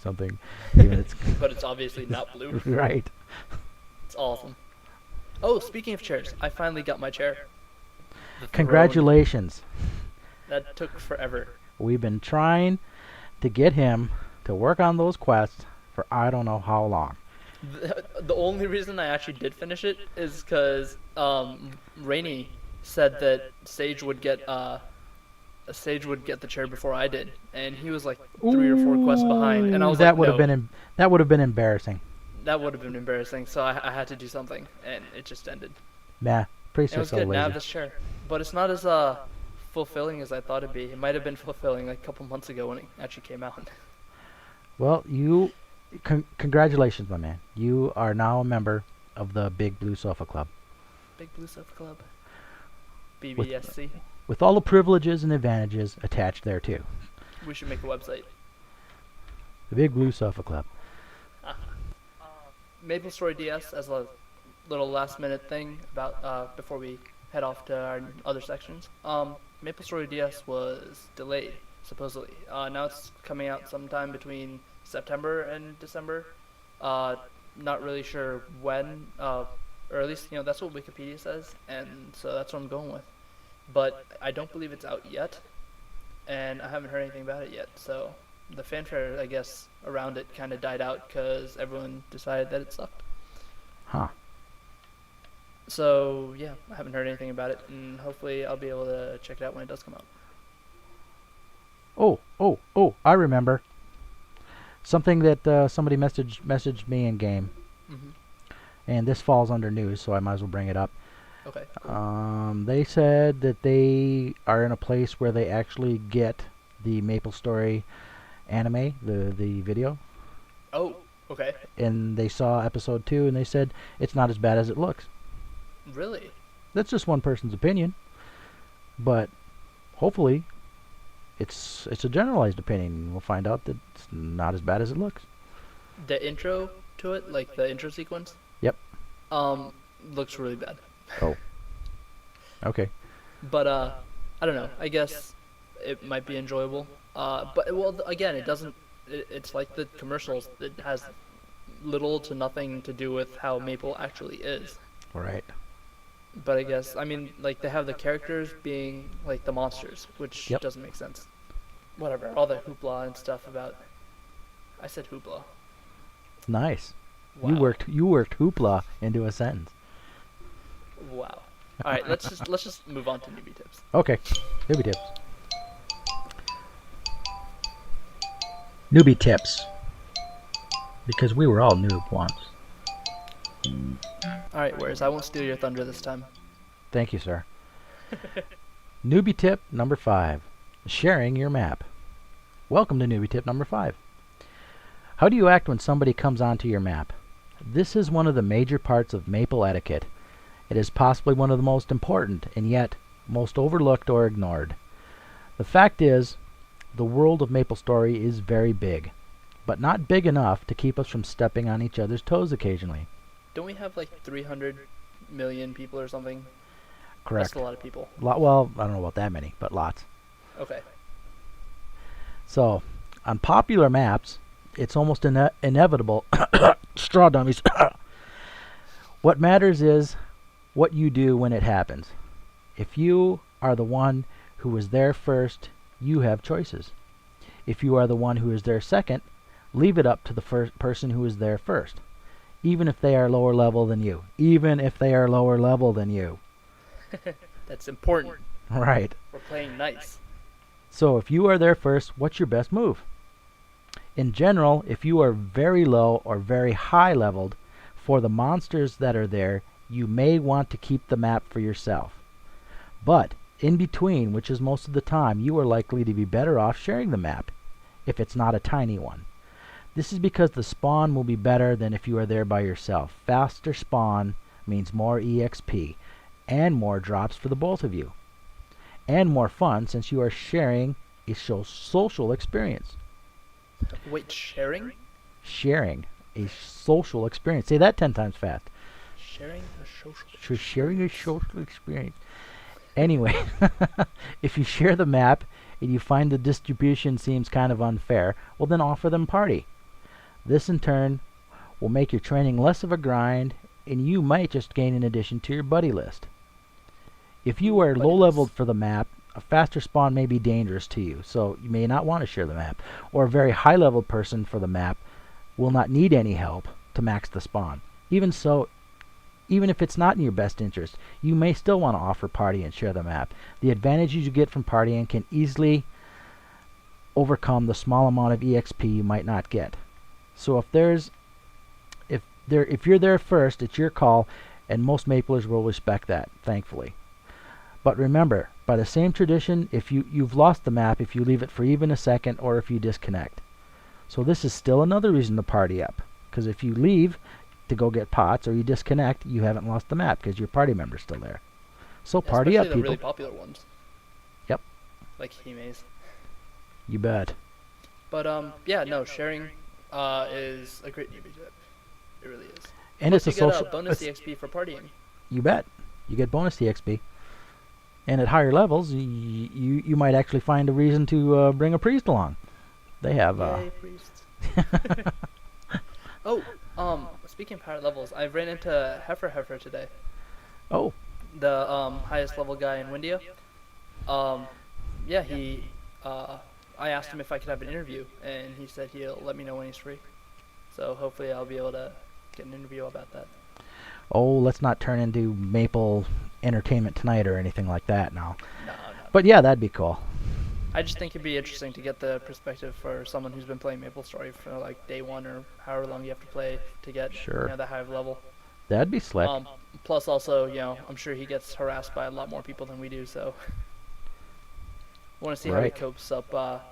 B: Even it's
A: But it's obviously not blue.
B: right.
A: It's awesome. Oh, speaking of chairs, I finally got my chair. The throne.
B: Congratulations.
A: That took forever.
B: We've been trying to get him to work on those quests for I don't know how long.
A: The only reason I actually did finish it is because Rainey said that Sage would get Sage would get the chair before I did, and he was like 3 or 4 quests behind, and I was
B: that
A: like,
B: would have
A: no,
B: been that would have been embarrassing.
A: that would have been embarrassing. So I had to do something, and it just ended.
B: Nah, priests
A: It
B: are
A: was
B: so
A: good. Now I have
B: lazy.
A: this chair, but it's not as fulfilling as I thought it'd be. It might have been fulfilling like a couple months ago when it actually came out.
B: Well, congratulations, my man. You are now a member of the Big Blue Sofa Club.
A: Big Blue Sofa Club. BBSC.
B: With all the privileges and advantages attached there too.
A: We should make a website.
B: The Big Blue Sofa Club.
A: Maple Story DS as a little last minute thing about before we head off to our other sections. Maple Story DS was delayed supposedly. Now it's coming out sometime between September and December. Not really sure when. Or at least that's what Wikipedia says, and so that's what I'm going with. But I don't believe it's out yet, and I haven't heard anything about it yet. So the fanfare, I guess, around it kind of died out because everyone decided that it sucked.
B: Huh.
A: So yeah, I haven't heard anything about it, and hopefully I'll be able to check it out when it does come out.
B: Oh, I remember. Something that somebody messaged me in game,
A: Mm-hmm.
B: and this falls under news, so I might as well bring it up.
A: Okay. Cool.
B: They said that they are in a place where they actually get the Maple Story anime, the video,
A: Oh, okay.
B: and they saw episode 2, and they said it's not as bad as it looks.
A: Really?
B: That's just one person's opinion, but hopefully it's a generalized opinion. We'll find out that it's not as bad as it looks.
A: The intro to it, like the intro sequence.
B: Yep.
A: Looks really bad.
B: Oh. Okay.
A: But I don't know. I guess it might be enjoyable. But well, again, it doesn't. It's like the commercials. It has little to nothing to do with how Maple actually is.
B: Right.
A: But I guess like they have the characters being like the monsters, which
B: Yep.
A: doesn't make sense. Whatever. All the hoopla and stuff about. I said hoopla.
B: Nice.
A: Wow.
B: You worked hoopla into a sentence.
A: Wow. All right. let's just move on to newbie tips.
B: Okay. Newbie tips. Newbie tips. Because we were all noob once.
A: All right. Warez, I won't steal your thunder this time.
B: Thank you, sir. Newbie tip number 5. Sharing your map. Welcome to newbie tip number 5. How do you act when somebody comes onto your map? This is one of the major parts of Maple etiquette. It is possibly one of the most important and yet most overlooked or ignored. The fact is, the world of Maple Story is very big, but not big enough to keep us from stepping on each other's toes occasionally.
A: Don't we have like 300 million people or something?
B: Correct.
A: That's a lot of people.
B: Well, I don't know about that many, but lots.
A: Okay.
B: So, on popular maps, it's almost inevitable. Straw dummies. What matters is what you do when it happens. If you are the one who is there first, you have choices. If you are the one who is there second, leave it up to the first person who is there first. Even if they are lower level than you. Even if they are lower level than you.
A: That's important.
B: Right.
A: We're playing nice.
B: So if you are there first, what's your best move? In general, if you are very low or very high leveled, for the monsters that are there, you may want to keep the map for yourself. But in between, which is most of the time, you are likely to be better off sharing the map, if it's not a tiny one. This is because the spawn will be better than if you are there by yourself. Faster spawn means more EXP, and more drops for the both of you. And more fun since you are sharing a social experience.
A: Wait, sharing?
B: Sharing a social experience. Say that 10 times fast.
A: Sharing a social.
B: Sharing a social experience. Anyway, if you share the map and you find the distribution seems kind of unfair, well then offer them party. This in turn will make your training less of a grind, and you might just gain an addition to your buddy list. If you are low leveled for the map, a faster spawn may be dangerous to you, so you may not want to share the map. Or a very high leveled person for the map will not need any help to max the spawn. Even even if it's not in your best interest, you may still want to offer party and share the map. The advantages you get from partying can easily overcome the small amount of EXP you might not get. So if you're there first, it's your call, and most Maplers will respect that, thankfully. But remember, by the same tradition, if you've lost the map if you leave it for even a second or if you disconnect. So this is still another reason to party up, because if you leave to go get pots or you disconnect, you haven't lost the map because your party member's still there. So party up,
A: Especially
B: people.
A: the really popular ones.
B: Yep.
A: Like Hime's.
B: You bet.
A: But yeah, no, sharing is a great newbie tip. It really is.
B: And
A: Plus
B: it's a
A: you get
B: social.
A: a bonus EXP for partying.
B: You bet. You get bonus EXP. And at higher levels, you might actually find a reason to bring a priest along. They have.
A: Yay, priests. Oh, speaking of higher levels, I ran into Heifer today.
B: Oh.
A: The highest level guy in Windia. Yeah, he. I asked him if I could have an interview, and he said he'll let me know when he's free. So hopefully I'll be able to get an interview about that.
B: Oh, let's not turn into Maple Entertainment Tonight or anything like that now.
A: No.
B: But yeah, that'd be cool.
A: I just think it'd be interesting to get the perspective for someone who's been playing MapleStory for like day one or however long you have to play to get that high of level.
B: That'd be slick.
A: Plus also, I'm sure he gets harassed by a lot more people than we do, so want to see how he copes up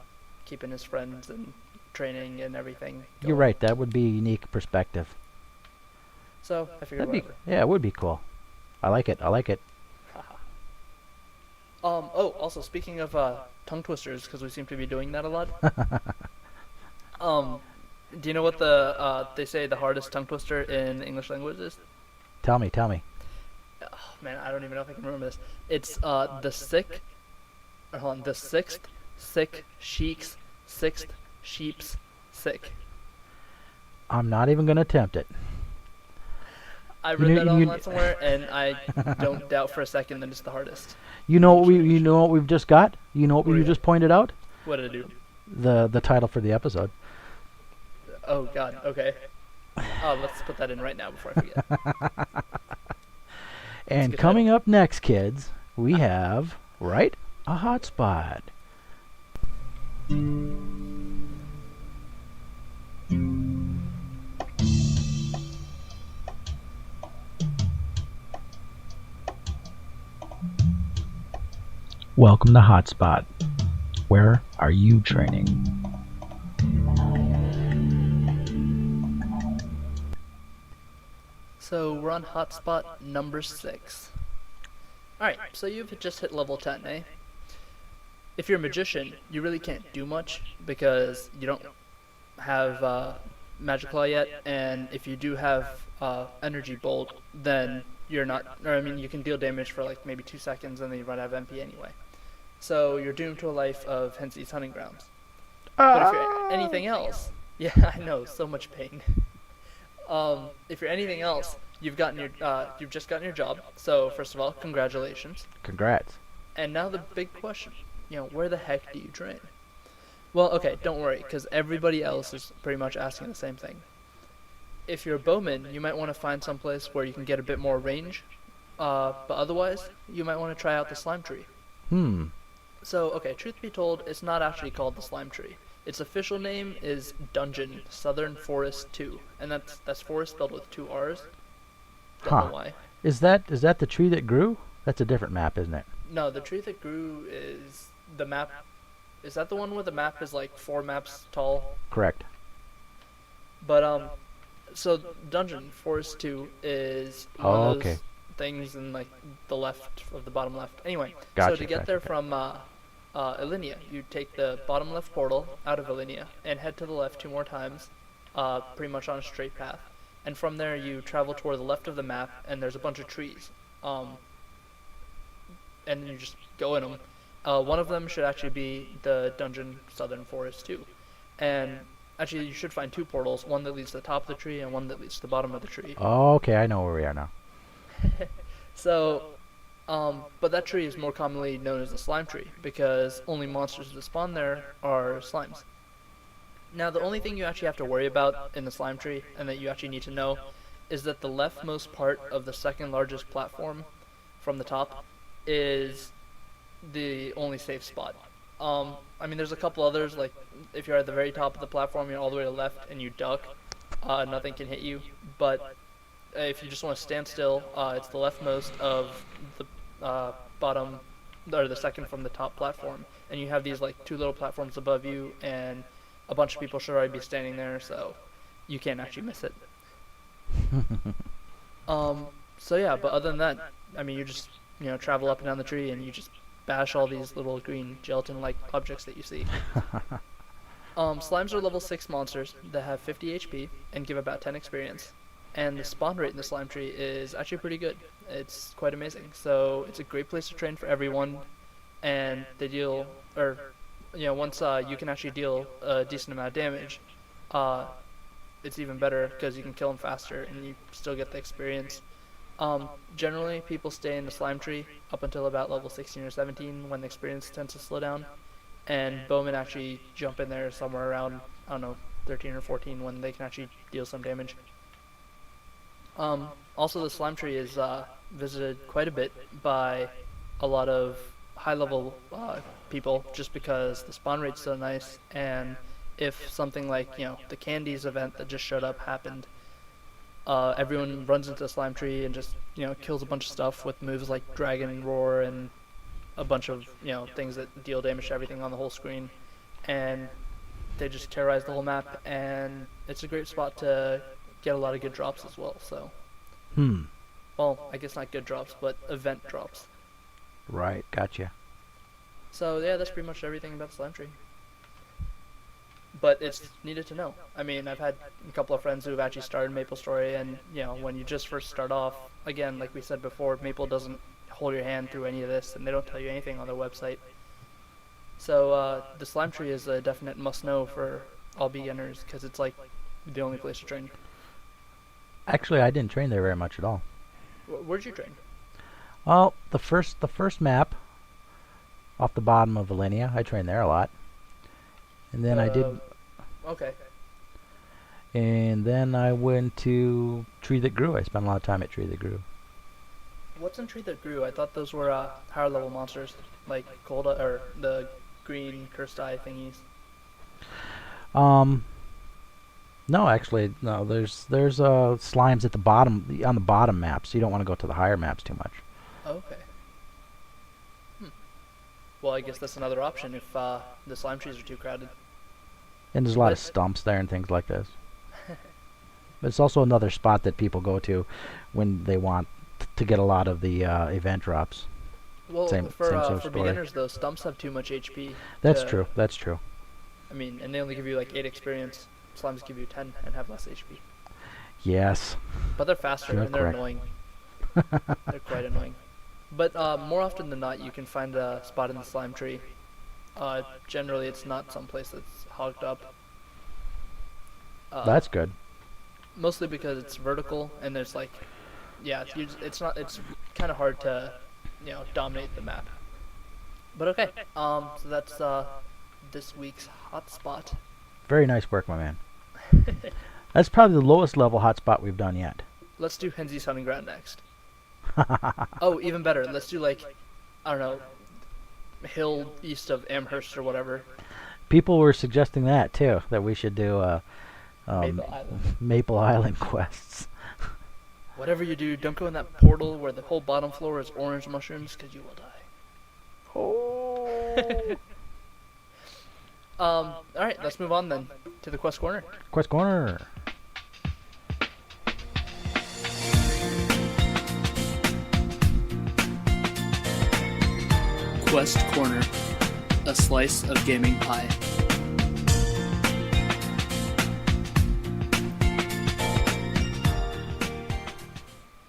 A: keeping his friends and training and everything going.
B: You're right, that would be a unique perspective.
A: So I figured whatever.
B: Yeah, it would be cool. I like it.
A: Oh, also speaking of tongue twisters, because we seem to be doing that a lot. Do you know what they say the hardest tongue twister in the English language is?
B: Tell me.
A: Oh, man, I don't even know if I can remember this. It's the sixth, sick, sheik's, sixth, sheep's, sick.
B: I'm not even going to attempt it.
A: I read that online somewhere, and I don't doubt for a second that it's the hardest.
B: You know what we've just got? You know what you just pointed out?
A: What did I do?
B: The title for the episode.
A: Oh God. Okay. Let's put that in right now before I forget.
B: And coming up next, kids, we have a hotspot. Welcome to Hotspot. Where are you training?
A: So we're on hotspot number 6. Alright, so you've just hit level 10, eh? If you're a magician, you really can't do much because you don't have magic claw yet, and if you do have energy bolt, then you're not, you can deal damage for like maybe 2 seconds and then you run out of MP anyway. So you're doomed to a life of Hensley's hunting grounds. But if you're anything else, yeah, I know, so much pain. If you're anything else, you've just gotten your job. So first of all, congratulations.
B: Congrats.
A: And now the big question, where the heck do you train? Well, okay, don't worry, because everybody else is pretty much asking the same thing. If you're a bowman, you might want to find someplace where you can get a bit more range. But otherwise, you might want to try out the slime tree. So, okay, truth be told, it's not actually called the slime tree. Its official name is Dungeon Southern Forest 2, and that's forest spelled with 2 R's. Don't know why.
B: Is that the tree that grew? That's a different map, isn't it?
A: No, the tree that grew is the map. Is that the one where the map is like 4 maps tall?
B: Correct.
A: But so Dungeon Forest 2 is one of those things in like the left of the bottom left. Anyway, so to get there from Alinea, you take the bottom left portal out of Alinea and head to the left 2 more times, pretty much on a straight path. And from there you travel toward the left of the map, and there's a bunch of trees. And you just go in them. One of them should actually be the Dungeon Southern Forest 2. And actually you should find 2 portals, one that leads to the top of the tree and one that leads to the bottom of the tree.
B: Oh, okay, I know where we are now.
A: So, but that tree is more commonly known as the slime tree, because only monsters that spawn there are slimes. Now, the only thing you actually have to worry about in the slime tree, and that you actually need to know, is that the leftmost part of the second largest platform from the top is the only safe spot. I mean, there's a couple others, like if you're at the very top of the platform, you're all the way to the left and you duck, nothing can hit you. But if you just want to stand still, it's the leftmost of the bottom, or the second from the top platform. And you have these like two little platforms above you, and a bunch of people should already be standing there, so you can't actually miss it. So yeah, but other than that, I mean, you just, travel up and down the tree and you just bash all these little green gelatin-like objects that you see. Slimes are level 6 monsters that have 50 HP and give about 10 experience. And the spawn rate in the slime tree is actually pretty good. It's quite amazing. So it's a great place to train for everyone. And they deal, or, once you can actually deal a decent amount of damage, it's even better because you can kill them faster and you still get the experience. Generally, people stay in the slime tree up until about level 16 or 17 when the experience tends to slow down. And bowmen actually jump in there somewhere around, 13 or 14 when they can actually deal some damage. Also, the slime tree is visited quite a bit by a lot of high-level people just because the spawn rate's so nice, and if something like, the Candies event that just showed up happened, everyone runs into the slime tree and just, kills a bunch of stuff with moves like Dragon and Roar and a bunch of, things that deal damage to everything on the whole screen. And they just terrorize the whole map, and it's a great spot to get a lot of good drops as well, so. Well, I guess not good drops, but event drops.
B: Right, gotcha.
A: So yeah, that's pretty much everything about the slime tree. But it's needed to know. I mean, I've had a couple of friends who have actually started MapleStory, and when you just first start off, again, like we said before, Maple doesn't hold your hand through any of this, and they don't tell you anything on their website. So the slime tree is a definite must-know for all beginners because it's like the only place to train.
B: Actually, I didn't train there very much at all.
A: Where'd you train?
B: Well, the first map off the bottom of Valenia, I trained there a lot. And then I did.
A: Okay.
B: And then I went to Tree That Grew. I spent a lot of time at Tree That Grew.
A: What's in Tree That Grew? I thought those were higher level monsters, like Golda or the green cursed eye thingies.
B: No, actually, no. There's slimes at the bottom, on the bottom maps. You don't want to go to the higher maps too much.
A: Okay. Well, I guess that's another option if the slime trees are too crowded.
B: And there's a lot of stumps there and things like this. But it's also another spot that people go to when they want to get a lot of the event drops.
A: Well,
B: same
A: for
B: story.
A: beginners though, stumps have too much HP.
B: That's true. That's true.
A: I mean, and they only give you like 8 experience. Slimes give you 10 and have less HP.
B: Yes.
A: But they're faster and they're annoying. They're quite annoying. But more often than not, you can find a spot in the slime tree. Generally, it's not someplace that's hogged up.
B: That's good.
A: Mostly because it's vertical and there's like, yeah, it's kind of hard to, dominate the map. But okay, so that's this week's hotspot.
B: Very nice work, my man. That's probably the lowest level hotspot we've done yet.
A: Let's do Henzy's Hunting Ground next. Oh, even better. Let's do like, I don't know, hill east of Amherst or whatever.
B: People were suggesting that too, that we should do
A: Maple
B: Island quests.
A: Whatever you do, don't go in that portal where the whole bottom floor is orange mushrooms, because you will die.
B: Oh.
A: Alright, let's move on then to the Quest Corner.
B: Quest Corner.
A: Quest Corner, a slice of gaming pie.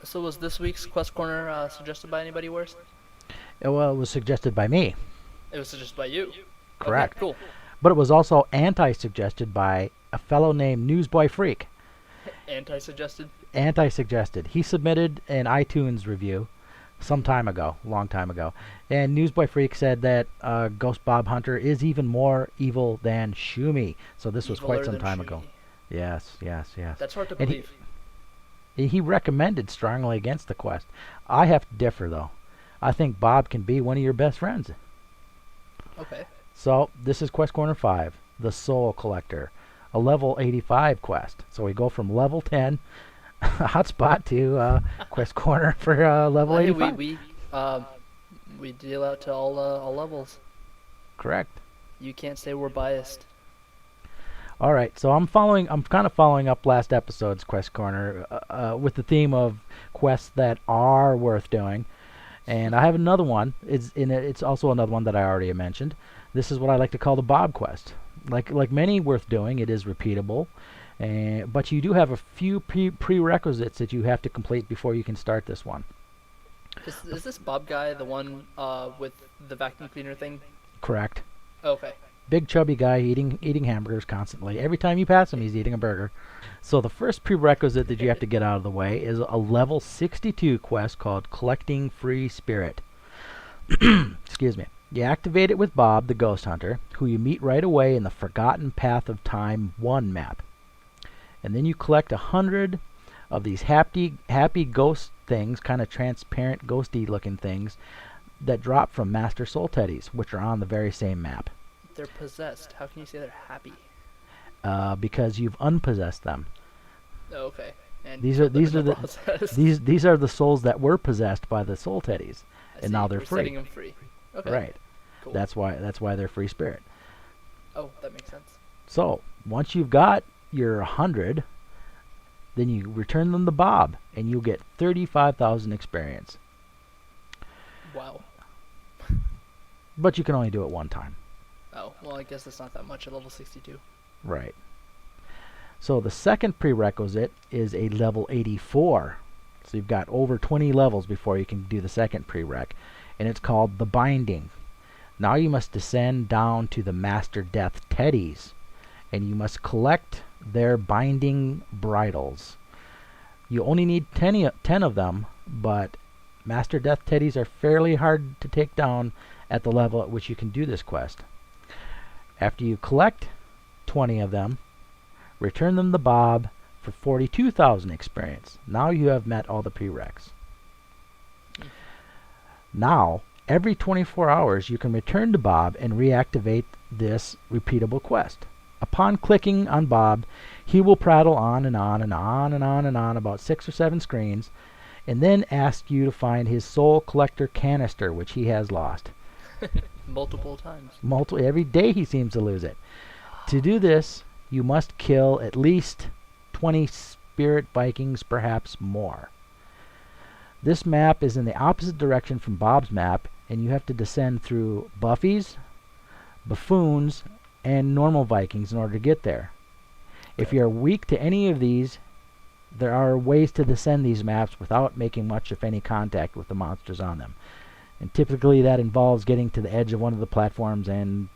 A: So was this week's Quest Corner suggested by anybody, Warez?
B: Well, it was suggested by me.
A: It was suggested by you.
B: Correct.
A: Okay, cool.
B: But it was also anti-suggested by a fellow named Newsboy Freak.
A: Anti-suggested?
B: Anti-suggested. He submitted an iTunes review some time ago, long time ago. And Newsboy Freak said that Ghost Bob Hunter is even more evil than Shumi. So this was quite some time ago. Yes, yes, yes.
A: That's hard to
B: And
A: believe.
B: He recommended strongly against the quest. I have to differ, though. I think Bob can be one of your best friends.
A: Okay.
B: So, this is Quest Corner 5, the Soul Collector, a level 85 quest. So we go from level 10, hotspot, to Quest Corner for level
A: Hey,
B: 85.
A: we deal out to all levels.
B: Correct.
A: You can't say we're biased.
B: All right, so I'm kind of following up last episode's Quest Corner with the theme of quests that are worth doing, and I have another one. It's also another one that I already mentioned. This is what I like to call the Bob quest. Like many worth doing, it is repeatable, but you do have a few prerequisites that you have to complete before you can start this one.
A: Is this Bob guy the one with the vacuum cleaner thing?
B: Correct.
A: Okay.
B: Big chubby guy eating hamburgers constantly. Every time you pass him, he's eating a burger. So the first prerequisite that you have to get out of the way is a level 62 quest called Collecting Free Spirit. Excuse me. You activate it with Bob, the ghost hunter, who you meet right away in the Forgotten Path of Time 1 map. And then you collect 100 of these happy ghost things, kind of transparent ghosty looking things, that drop from Master Soul Teddies, which are on the very same map.
A: They're possessed. How can you say they're happy?
B: Because you've unpossessed them.
A: Oh, okay. And
B: These are the
A: process.
B: these are the souls that were possessed by the Soul Teddies,
A: I
B: and
A: see.
B: now they're
A: We're
B: free.
A: setting them free. Okay.
B: Right.
A: Cool.
B: That's why they're free spirit.
A: Oh, that makes sense.
B: So once you've got your 100, then you return them to Bob, and you'll get 35,000 experience.
A: Wow.
B: But you can only do it one time.
A: Oh, well, I guess that's not that much at level 62.
B: Right. So the second prerequisite is a level 84. So you've got over 20 levels before you can do the second prereq, and it's called the Binding. Now you must descend down to the Master Death Teddies, and you must collect their binding bridles. You only need 10 of them, but Master Death Teddies are fairly hard to take down at the level at which you can do this quest. After you collect 20 of them, return them to Bob for 42,000 experience. Now you have met all the prereqs. Now, every 24 hours you can return to Bob and reactivate this repeatable quest. Upon clicking on Bob, he will prattle on and on and on and on and on about 6 or 7 screens, and then ask you to find his Soul Collector canister, which he has lost.
A: Multiple times.
B: Every day he seems to lose it. To do this, you must kill at least 20 spirit Vikings, perhaps more. This map is in the opposite direction from Bob's map, and you have to descend through Buffies, Buffoons, and normal Vikings in order to get there. If you're weak to any of these, there are ways to descend these maps without making much, if any, contact with the monsters on them. And typically that involves getting to the edge of one of the platforms and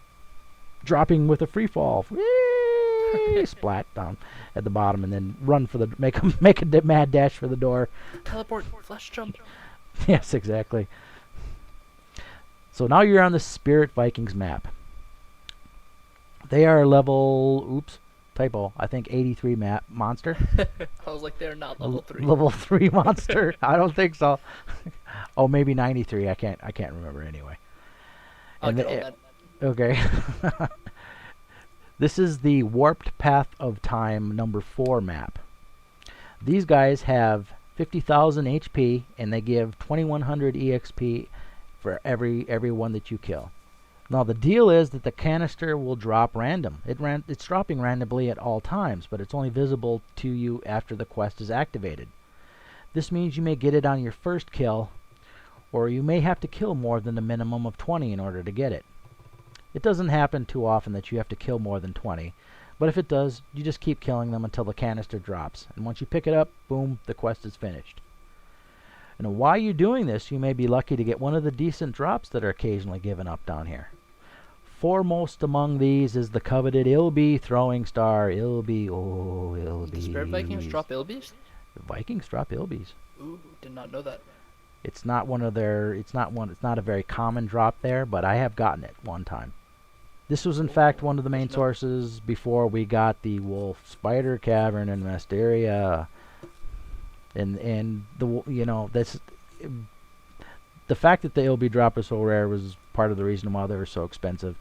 B: dropping with a free fall. Splat down at the bottom, and then run for the make a mad dash for the door.
A: Teleport, flash jump.
B: Yes, exactly. So now you're on the Spirit Vikings map. They are level, typo, I think 83 map monster.
A: I was like, they're not level 3.
B: Level 3 monster. I don't think so. Oh, maybe 93. I can't remember anyway.
A: I'll
B: And
A: get on that.
B: Okay. This is the Warped Path of Time number 4 map. These guys have 50,000 HP, and they give 2,100 EXP for every one that you kill. Now the deal is that the canister will drop random. It's dropping randomly at all times, but it's only visible to you after the quest is activated. This means you may get it on your first kill, or you may have to kill more than the minimum of 20 in order to get it. It doesn't happen too often that you have to kill more than 20, but if it does, you just keep killing them until the canister drops, and once you pick it up, boom, the quest is finished. And while you're doing this, you may be lucky to get one of the decent drops that are occasionally given up down here. Foremost among these is the coveted Ilby throwing star. Ilby, oh, Ilby.
A: Do Spirit Vikings drop Ilbies?
B: Vikings drop Ilbies.
A: Ooh, did not know that.
B: It's not one of their. It's not a very common drop there, but I have gotten it one time. This was in fact one of the main sources before we got the Wolf Spider Cavern in Mysteria. And that's the fact that the ilby drop is so rare was part of the reason why they were so expensive.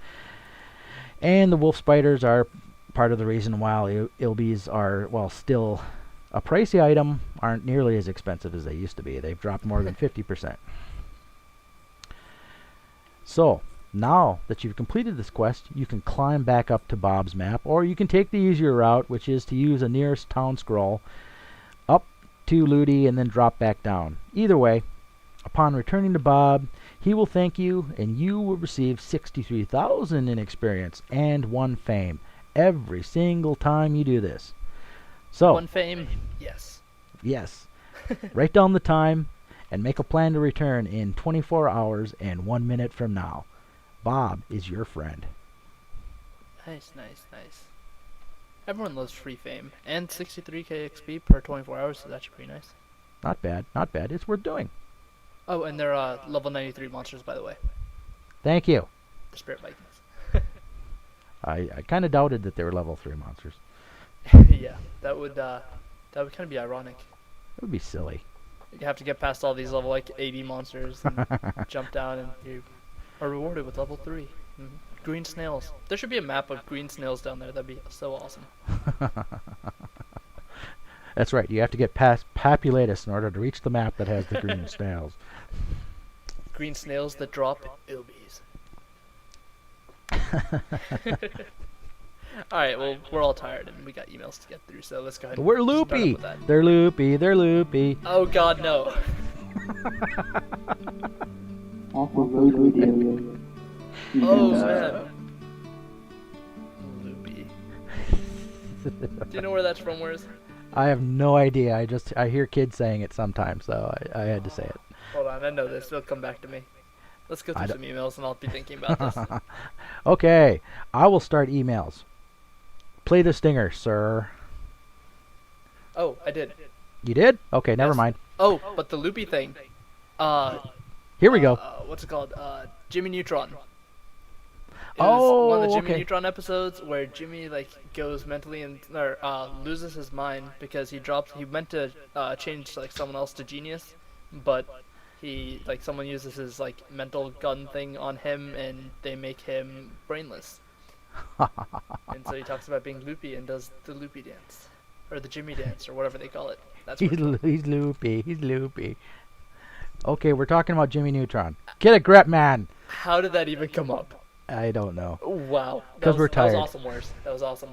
B: And the wolf spiders are part of the reason why ilbies are, while still a pricey item, aren't nearly as expensive as they used to be. They've dropped more than 50%. So, now that you've completed this quest, you can climb back up to Bob's map, or you can take the easier route, which is to use a nearest town scroll up to Ludi and then drop back down. Either way, upon returning to Bob, he will thank you, and you will receive 63,000 in experience and 1 fame every single time you do this. So,
A: 1 fame, yes.
B: Yes. Write down the time and make a plan to return in 24 hours and 1 minute from now. Bob is your friend.
A: Nice. Everyone loves free fame. And 63k XP per 24 hours is actually pretty nice.
B: Not bad. It's worth doing.
A: Oh, and they're level 93 monsters, by the way.
B: Thank you.
A: The Spirit Vikings.
B: I kind of doubted that they were level 3 monsters.
A: Yeah, that would kind of be ironic.
B: It would be silly.
A: You have to get past all these level 80 monsters and jump down, and you are rewarded with level 3. Mm-hmm. Green snails. There should be a map of green snails down there. That'd be so awesome.
B: That's right. You have to get past Papulatus in order to reach the map that has the green snails.
A: Green snails that drop ilbies. Alright, well, we're all tired and we got emails to get through, so let's go ahead and
B: We're
A: start up
B: loopy.
A: with that.
B: They're loopy.
A: Oh god, no.
C: Aqua Road Radio.
A: Oh man. Loopy. Do you know where that's from, Warez?
B: I have no idea. I hear kids saying it sometimes, so I had to say it.
A: Hold on, I know this. It'll come back to me. Let's go through some emails and I'll be thinking about this.
B: Okay, I will start emails. Play the stinger, sir.
A: Oh, I did.
B: You did? Okay, never
A: Yes.
B: mind.
A: Oh, but the loopy thing.
B: Here we go.
A: What's it called? Jimmy Neutron. It
B: Oh,
A: was one of the Jimmy
B: okay.
A: Neutron episodes where Jimmy goes mentally loses his mind because he meant to change someone else to genius, but someone uses his mental gun thing on him and they make him brainless. And so he talks about being loopy and does the loopy dance or the Jimmy dance or whatever they call it. That's
B: He's loopy. Okay, we're talking about Jimmy Neutron. Get a grip, man.
A: How did that even come up?
B: I don't know.
A: Wow.
B: 'Cause we're tired.
A: That was awesome, Warez. That was awesome.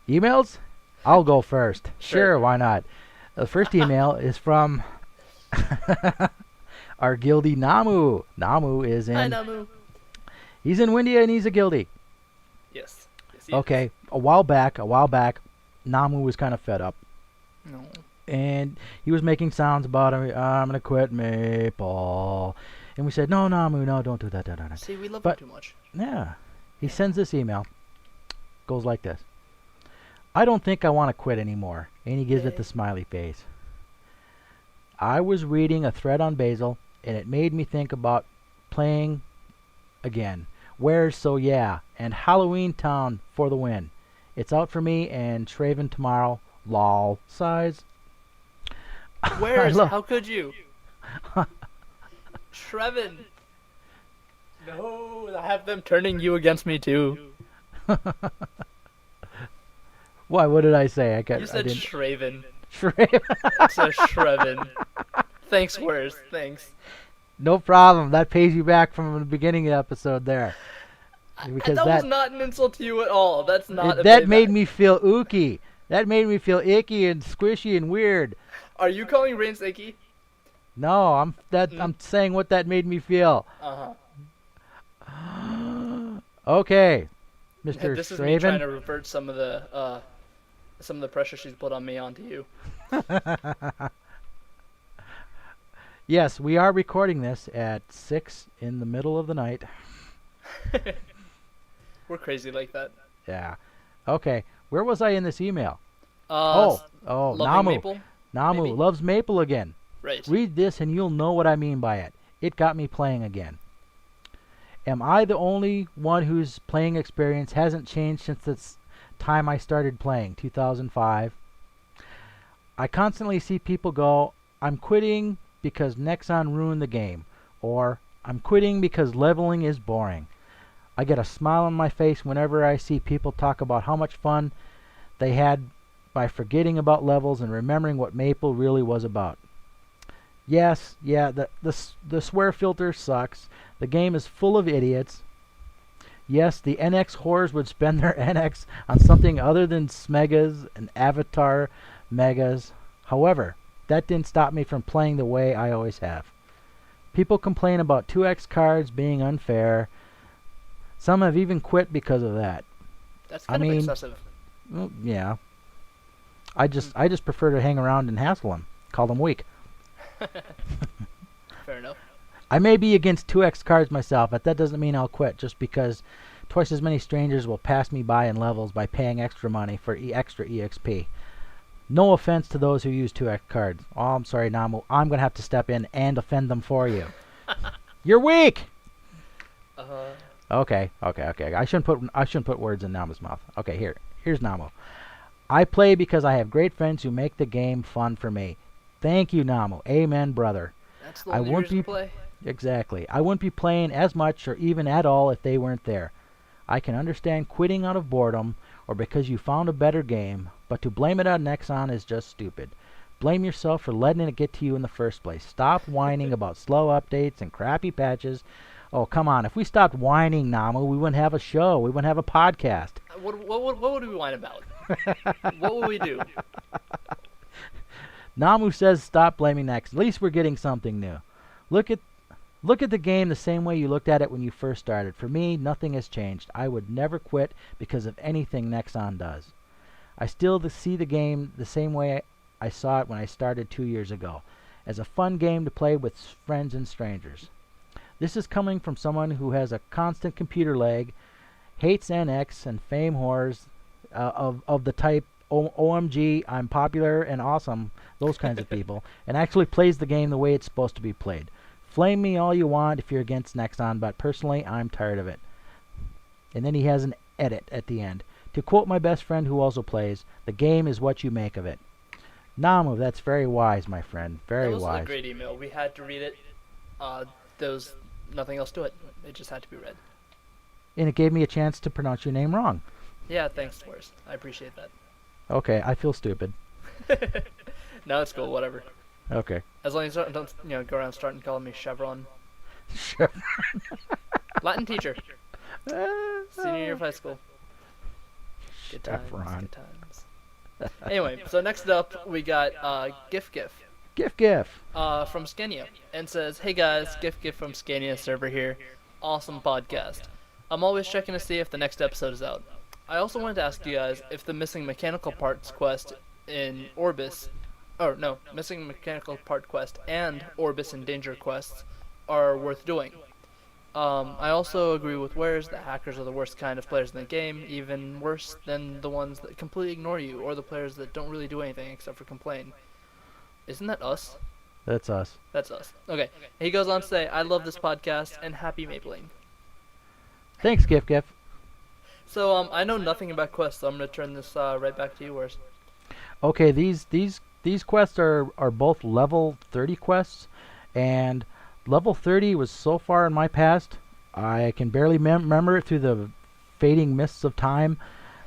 B: Emails? I'll go first.
A: Sure.
B: Sure, why not? The first email is from our guildie Namu. Namu is
A: Hi,
B: in.
A: Namu.
B: He's in Windia and he's a guildie.
A: Yes. Yes, he
B: Okay, a while back, Namu was kind of fed up,
A: is. No.
B: and he was making sounds about I'm gonna quit Maple, and we said no, Namu, no, don't do that.
A: See, we love
B: But-
A: him too much.
B: Yeah, he sends this email. Goes like this. I don't think I want to quit anymore, and he gives it the smiley face. I was reading a thread on Basil, and it made me think about playing again. Where's so yeah, and Halloween Town for the win. It's out for me and Shravan tomorrow. Lol. Size.
A: Where's?
B: love-
A: How could you? Shravan. No, I have them turning you against me too.
B: Why? What did I say?
A: You
B: I
A: said
B: didn't.
A: Shravan.
B: Shravan.
A: It's a Shravan. Thanks, Warez. Thanks.
B: No problem. That pays you back from the beginning of the episode there. Because
A: that was not an insult to you at all. That's not.
B: that made me feel ooky. That made me feel icky and squishy and weird.
A: Are you calling Rains icky?
B: No, I'm saying what that made me feel. Okay, Mr.
A: This is me trying to
B: Shravan.
A: revert some of the pressure she's put on me onto you.
B: Yes, we are recording this at 6 in the middle of the night.
A: We're crazy like that.
B: Yeah. Okay, where was I in this email?
A: Loving
B: Namu.
A: Maple?
B: Namu
A: maybe?
B: loves Maple again.
A: Right.
B: Read this and you'll know what I mean by it. It got me playing again. Am I the only one whose playing experience hasn't changed since its time I started playing, 2005. I constantly see people go, I'm quitting because Nexon ruined the game, or I'm quitting because leveling is boring. I get a smile on my face whenever I see people talk about how much fun they had by forgetting about levels and remembering what Maple really was about. Yes, yeah, the swear filter sucks. The game is full of idiots. Yes, the NX whores would spend their NX on something other than Smegas and Avatar Megas. However, that didn't stop me from playing the way I always have. People complain about 2x cards being unfair. Some have even quit because of that.
A: That's kind of excessive.
B: Well, yeah. I just prefer to hang around and hassle them. Call them weak.
A: Fair enough.
B: I may be against 2x cards myself, but that doesn't mean I'll quit just because twice as many strangers will pass me by in levels by paying extra money for extra EXP. No offense to those who use 2x cards. Oh, I'm sorry, Namu. I'm going to have to step in and offend them for you. You're weak! Okay. I shouldn't put words in Namu's mouth. Okay, here's Namu. I play because I have great friends who make the game fun for me. Thank you, Namu. Amen, brother.
A: That's the only reason to play.
B: Exactly. I wouldn't be playing as much or even at all if they weren't there. I can understand quitting out of boredom or because you found a better game, but to blame it on Nexon is just stupid. Blame yourself for letting it get to you in the first place. Stop whining about slow updates and crappy patches. Oh, come on. If we stopped whining, Namu, we wouldn't have a show. We wouldn't have a podcast.
A: What would we whine about? What would we do?
B: Namu says stop blaming Nexon. At least we're getting something new. Look at the game the same way you looked at it when you first started. For me, nothing has changed. I would never quit because of anything Nexon does. I still see the game the same way I saw it when I started 2 years ago, as a fun game to play with friends and strangers. This is coming from someone who has a constant computer lag, hates NX and fame whores of the type OMG, I'm popular and awesome, those kinds of people, and actually plays the game the way it's supposed to be played. Flame me all you want if you're against Nexon, but personally, I'm tired of it. And then he has an edit at the end. To quote my best friend who also plays, the game is what you make of it. Namu, that's very wise, my friend. Very wise.
A: That was a great email. We had to read it. There was nothing else to it. It just had to be read.
B: And it gave me a chance to pronounce your name wrong.
A: Yeah, thanks, Warez. I appreciate that.
B: Okay, I feel stupid.
A: No, it's cool. Whatever.
B: Okay.
A: As long as you don't go around starting calling me Shravan.
B: Shravan.
A: Latin teacher. Senior year of high school. Good times.
B: Shravan.
A: Good times. Anyway, so next up we got Gif.
B: Gif.
A: From Scania, and says, "Hey guys, Gif from Scania server here. Awesome podcast. I'm always checking to see if the next episode is out. I also wanted to ask you guys if the missing mechanical parts quest in Orbis, missing mechanical part quest and Orbis and Danger quests are worth doing. I also agree with Warez that hackers are the worst kind of players in the game, even worse than the ones that completely ignore you, or the players that don't really do anything except for complain. Isn't that us?
B: That's us.
A: That's us. Okay. He goes on to say, I love this podcast and happy mapling.
B: Thanks, Gif.
A: So I know nothing about quests, so I'm gonna turn this right back to you, Warez.
B: Okay, these quests are both level 30 quests, and level 30 was so far in my past, I can barely remember it through the fading mists of time,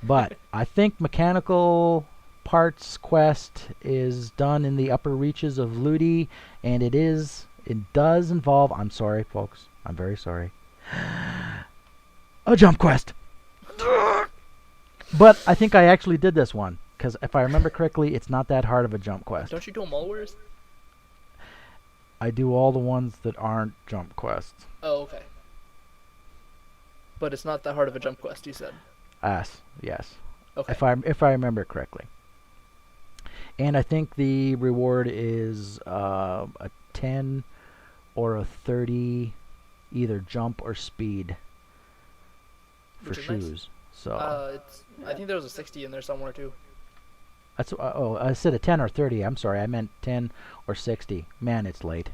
B: but I think mechanical parts quest is done in the upper reaches of Ludi, and it does involve, I'm sorry folks, I'm very sorry, a jump quest. But I think I actually did this one, because if I remember correctly, it's not that hard of a jump quest.
A: Don't you do them all, Warez?
B: I do all the ones that aren't jump quests.
A: Oh, okay. But it's not that hard of a jump quest, you said.
B: Yes.
A: Okay.
B: If I remember correctly. And I think the reward is a 10 or a 30, either jump or speed for shoes. Nice. So
A: I think there was a 60 in there somewhere too.
B: That's I said a 10 or 30. I'm sorry, I meant 10 or 60. Man, it's late.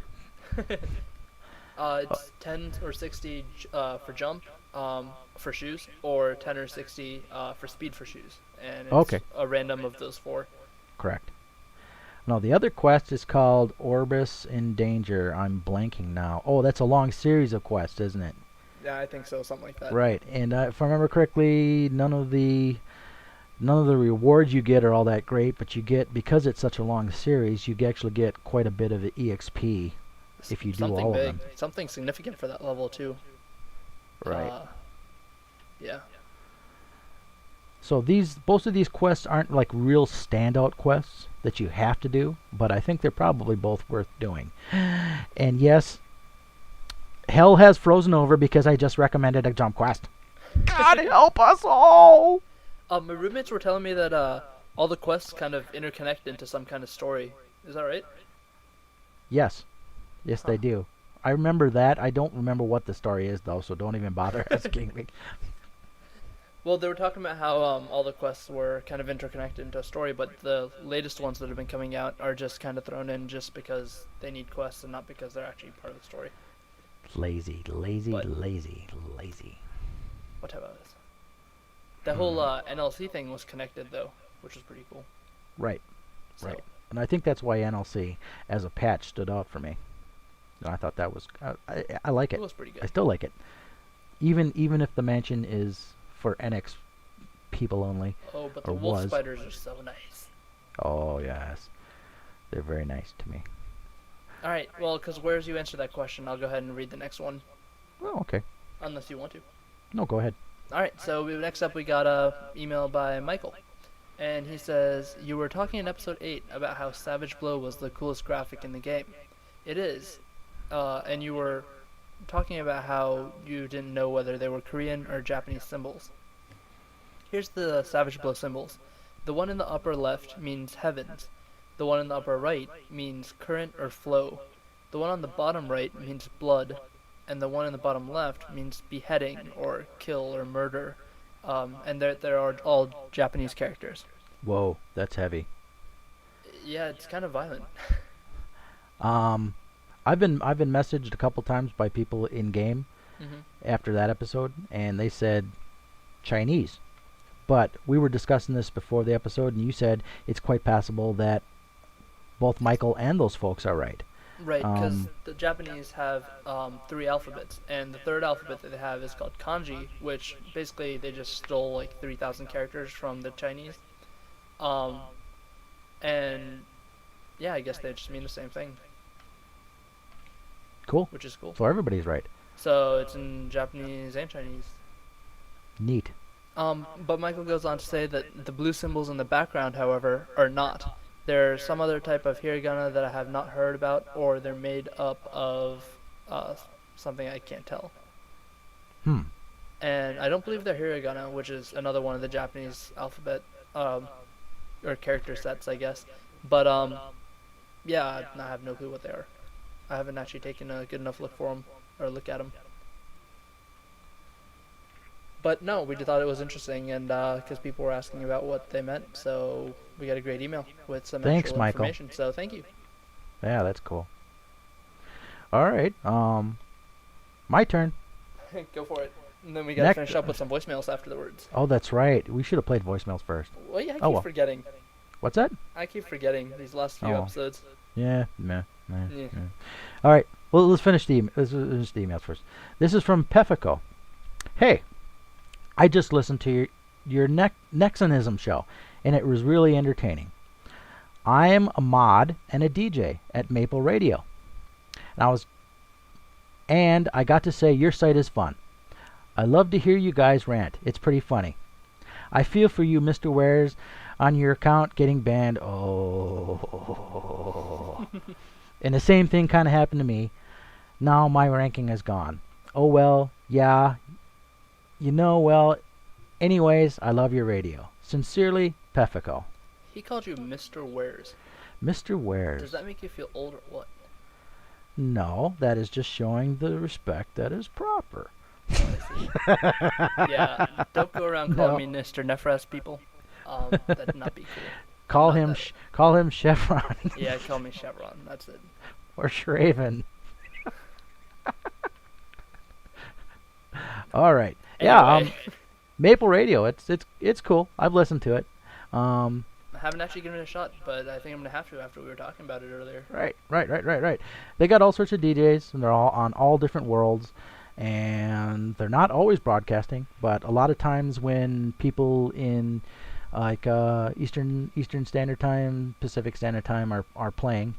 A: It's 10 or 60 for jump, for shoes, or 10 or 60 for speed for shoes, and it's
B: Okay.
A: a random of those four.
B: Correct. No, the other quest is called Orbis in Danger. I'm blanking now. Oh, that's a long series of quests, isn't it?
A: Yeah, I think so, something like that.
B: Right. And if I remember correctly, none of the rewards you get are all that great, but you get, because it's such a long series, you actually get quite a bit of the EXP if you do
A: Something
B: all
A: big,
B: of them.
A: something significant for that level too.
B: Right.
A: Yeah.
B: So both of these quests aren't like real standout quests that you have to do, but I think they're probably both worth doing. And yes, hell has frozen over because I just recommended a jump quest. God help us all!
A: My roommates were telling me that all the quests kind of interconnect into some kind of story. Is that right?
B: Yes. Yes, they do. I remember that. I don't remember what the story is, though, so don't even bother asking me.
A: Well, they were talking about how all the quests were kind of interconnected into a story, but the latest ones that have been coming out are just kind of thrown in just because they need quests and not because they're actually part of the story.
B: Lazy.
A: Whatever it is. The whole NLC thing was connected, though, which was pretty cool.
B: Right.
A: So,
B: Right. And I think that's why NLC, as a patch, stood out for me. And I thought that was... I like it.
A: It was pretty good.
B: I still like it. Even if the mansion is for NX people only.
A: Oh, but the
B: or
A: wolf
B: was.
A: spiders are so nice.
B: Oh, yes. They're very nice to me.
A: Alright, well, because whereas you answer that question, I'll go ahead and read the next one.
B: Oh, okay.
A: Unless you want to.
B: No, go ahead.
A: Alright, so next up we got a email by Michael. And he says, you were talking in episode 8 about how Savage Blow was the coolest graphic in the game. It is. And you were talking about how you didn't know whether they were Korean or Japanese symbols. Here's the Savage Blow symbols. The one in the upper left means heavens. The one in the upper right means current or flow. The one on the bottom right means blood. And the one in the bottom left means beheading or kill or murder. And there are all Japanese characters.
B: Whoa, that's heavy.
A: Yeah, it's kind of violent.
B: I've been messaged a couple times by people in game after that episode, and they said Chinese. But we were discussing this before the episode, and you said it's quite possible that both Michael and those folks are right.
A: Right, because the Japanese have 3 alphabets, and the third alphabet that they have is called kanji, which basically they just stole like 3,000 characters from the Chinese. And yeah, I guess they just mean the same thing.
B: Cool.
A: Which is cool.
B: So everybody's right.
A: So it's in Japanese and Chinese.
B: Neat.
A: But Michael goes on to say that the blue symbols in the background, however, are not. They're some other type of hiragana that I have not heard about, or they're made up of something I can't tell. And I don't believe they're hiragana, which is another one of the Japanese alphabet, or character sets, I guess. But, yeah, I have no clue what they are. I haven't actually taken a good enough look for them, or look at them. But no, we thought it was interesting, and because people were asking about what they meant, so we got a great email with some
B: Thanks,
A: actual
B: Michael.
A: information. So thank you.
B: Yeah, that's cool. All right. My turn.
A: Go for it. And then we gotta
B: Next-
A: finish up with some voicemails afterwards.
B: Oh, that's right. We should have played voicemails first.
A: Well, yeah, I keep
B: Oh, well.
A: forgetting.
B: What's that?
A: I keep forgetting these last few
B: Oh.
A: episodes.
B: Yeah.
A: Yeah.
B: All right. Well, let's finish the emails first. This is from Pefico. Hey, I just listened to your Nexonism show, and it was really entertaining. I am a mod and a DJ at Maple Radio. And I got to say your site is fun. I love to hear you guys rant. It's pretty funny. I feel for you, Mr. Warez, on your account getting banned. Oh. And the same thing kind of happened to me. Now my ranking is gone. Oh well, yeah. Well, anyways, I love your radio. Sincerely, Pefico.
A: He called you Mr. Warez.
B: Mr. Warez.
A: Does that make you feel old or what?
B: No, that is just showing the respect that is proper.
A: Oh, I see. Yeah, don't go around calling me Mr. Nefras, people. That'd not be cool.
B: Call
A: Not
B: him
A: that.
B: call him Chevron
A: Yeah, call me Chevron. That's it.
B: or Shravan. All right. Yeah.
A: Anyway,
B: Maple Radio. It's cool. I've listened to it. Um,
A: I haven't actually given it a shot, but I think I'm gonna have to after we were talking about it earlier.
B: Right. They got all sorts of DJs, and they're all on all different worlds, and they're not always broadcasting, but a lot of times when people in like Eastern Standard Time, Pacific Standard Time are playing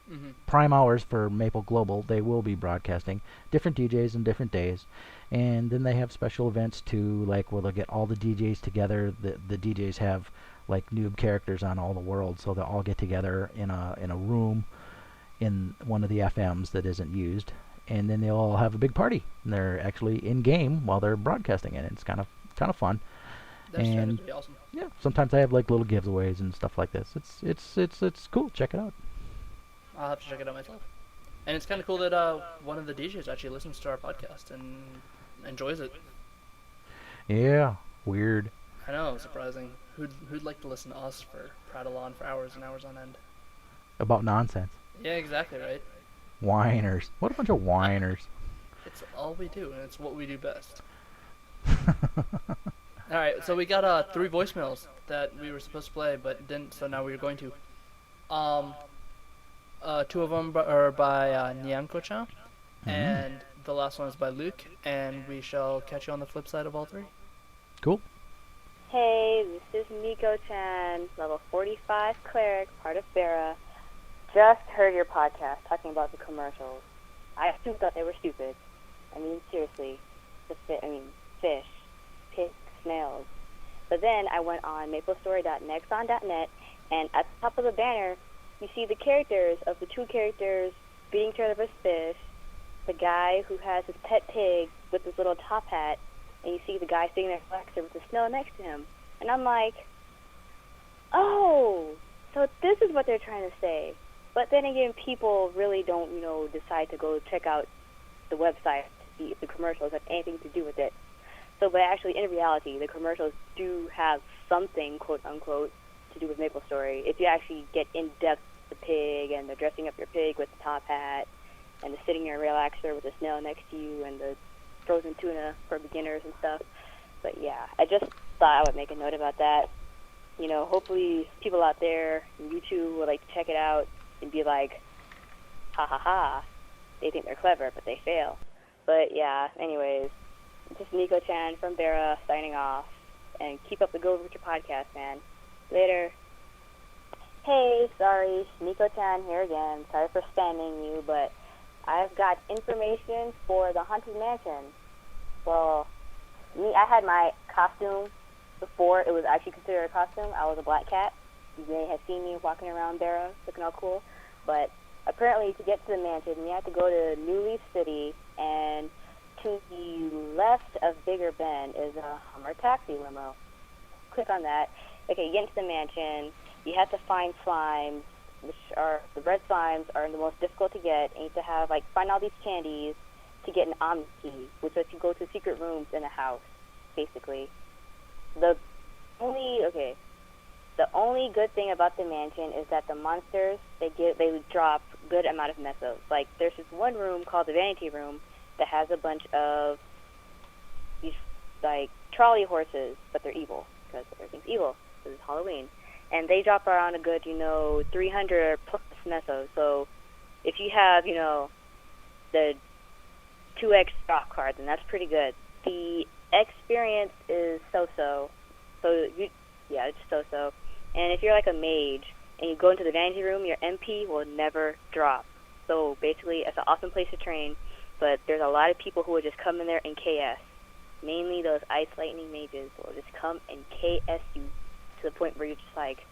A: Hmm.
B: prime hours for Maple Global, they will be broadcasting different DJs and different days. And then they have special events too, like where they'll get all the DJs together. The DJs have like noob characters on all the worlds, so they'll all get together in a room in one of the FMs that isn't used, and then they'll all have a big party. And they're actually in game while they're broadcasting it. It's kind of fun.
A: That's
B: And
A: pretty awesome.
B: yeah, sometimes I have like little giveaways and stuff like this. It's cool. Check it out.
A: I'll have to check it out myself. And it's kind of cool that one of the DJs actually listens to our podcast and enjoys it.
B: Yeah, weird.
A: I know, surprising. Who'd like to listen to us prattle on for hours and hours on end?
B: About nonsense.
A: Yeah, exactly right.
B: Whiners. What a bunch of whiners.
A: It's all we do, and it's what we do best. All right, so we got 3 voicemails that we were supposed to play, but didn't. So now we're going to. 2 of them are by Nyanko-chan, and the last one is by Luke. And we shall catch you on the flip side of all 3.
B: Cool.
D: Hey, this is Miko-chan, level 45 cleric, part of Vera. Just heard your podcast talking about the commercials. I too thought they were stupid. I mean, seriously. Fish, pig, snails. But then I went on maplestory.nexon.net, and at the top of the banner, you see the characters of the 2 characters beating each other with fish, the guy who has his pet pig with his little top hat, and you see the guy sitting there flexing with the snail next to him. And I'm like, oh, so this is what they're trying to say. But then again, people really don't, decide to go check out the website to see if the commercials have anything to do with it. So, but actually, in reality, the commercials do have something, quote unquote, to do with Maple Story. If you actually get in depth with the pig, and the dressing up your pig with the top hat, and the sitting in a relaxer with the snail next to you, and the frozen tuna for beginners and stuff. But yeah, I just thought I would make a note about that. Hopefully people out there in YouTube will like to check it out and be like, ha ha ha, they think they're clever, but they fail. But yeah, anyways, just Nico-chan from Vera signing off, and keep up the good with your podcast, man. Later. Hey, sorry, Nico-chan here again. Sorry for spamming you, but I've got information for the Haunted Mansion. Well, I had my costume before it was actually considered a costume. I was a black cat. You may have seen me walking around Barra looking all cool. But apparently to get to the mansion, you have to go to New Leaf City, and to the left of Bigger Bend is a Hummer taxi limo. Click on that. Okay, you get into the mansion. You have to find slimes, which are, the red slimes are the most difficult to get, and you have to have, find all these candies to get an Omni key, which lets you go to secret rooms in a house, basically. The only good thing about the mansion is that the monsters, they drop good amount of mesos. There's this one room called the Vanity Room that has a bunch of these, trolley horses, but they're evil, because everything's evil, because it's Halloween. And they drop around a good, 300 plus mesos. So if you have, the 2x drop card, then that's pretty good. The experience is so-so. It's so-so. And if you're like a mage and you go into the Vanity Room, your MP will never drop. So basically, it's an awesome place to train, but there's a lot of people who will just come in there and KS. Mainly those Ice Lightning mages will just come and KS you to the point where you're just like,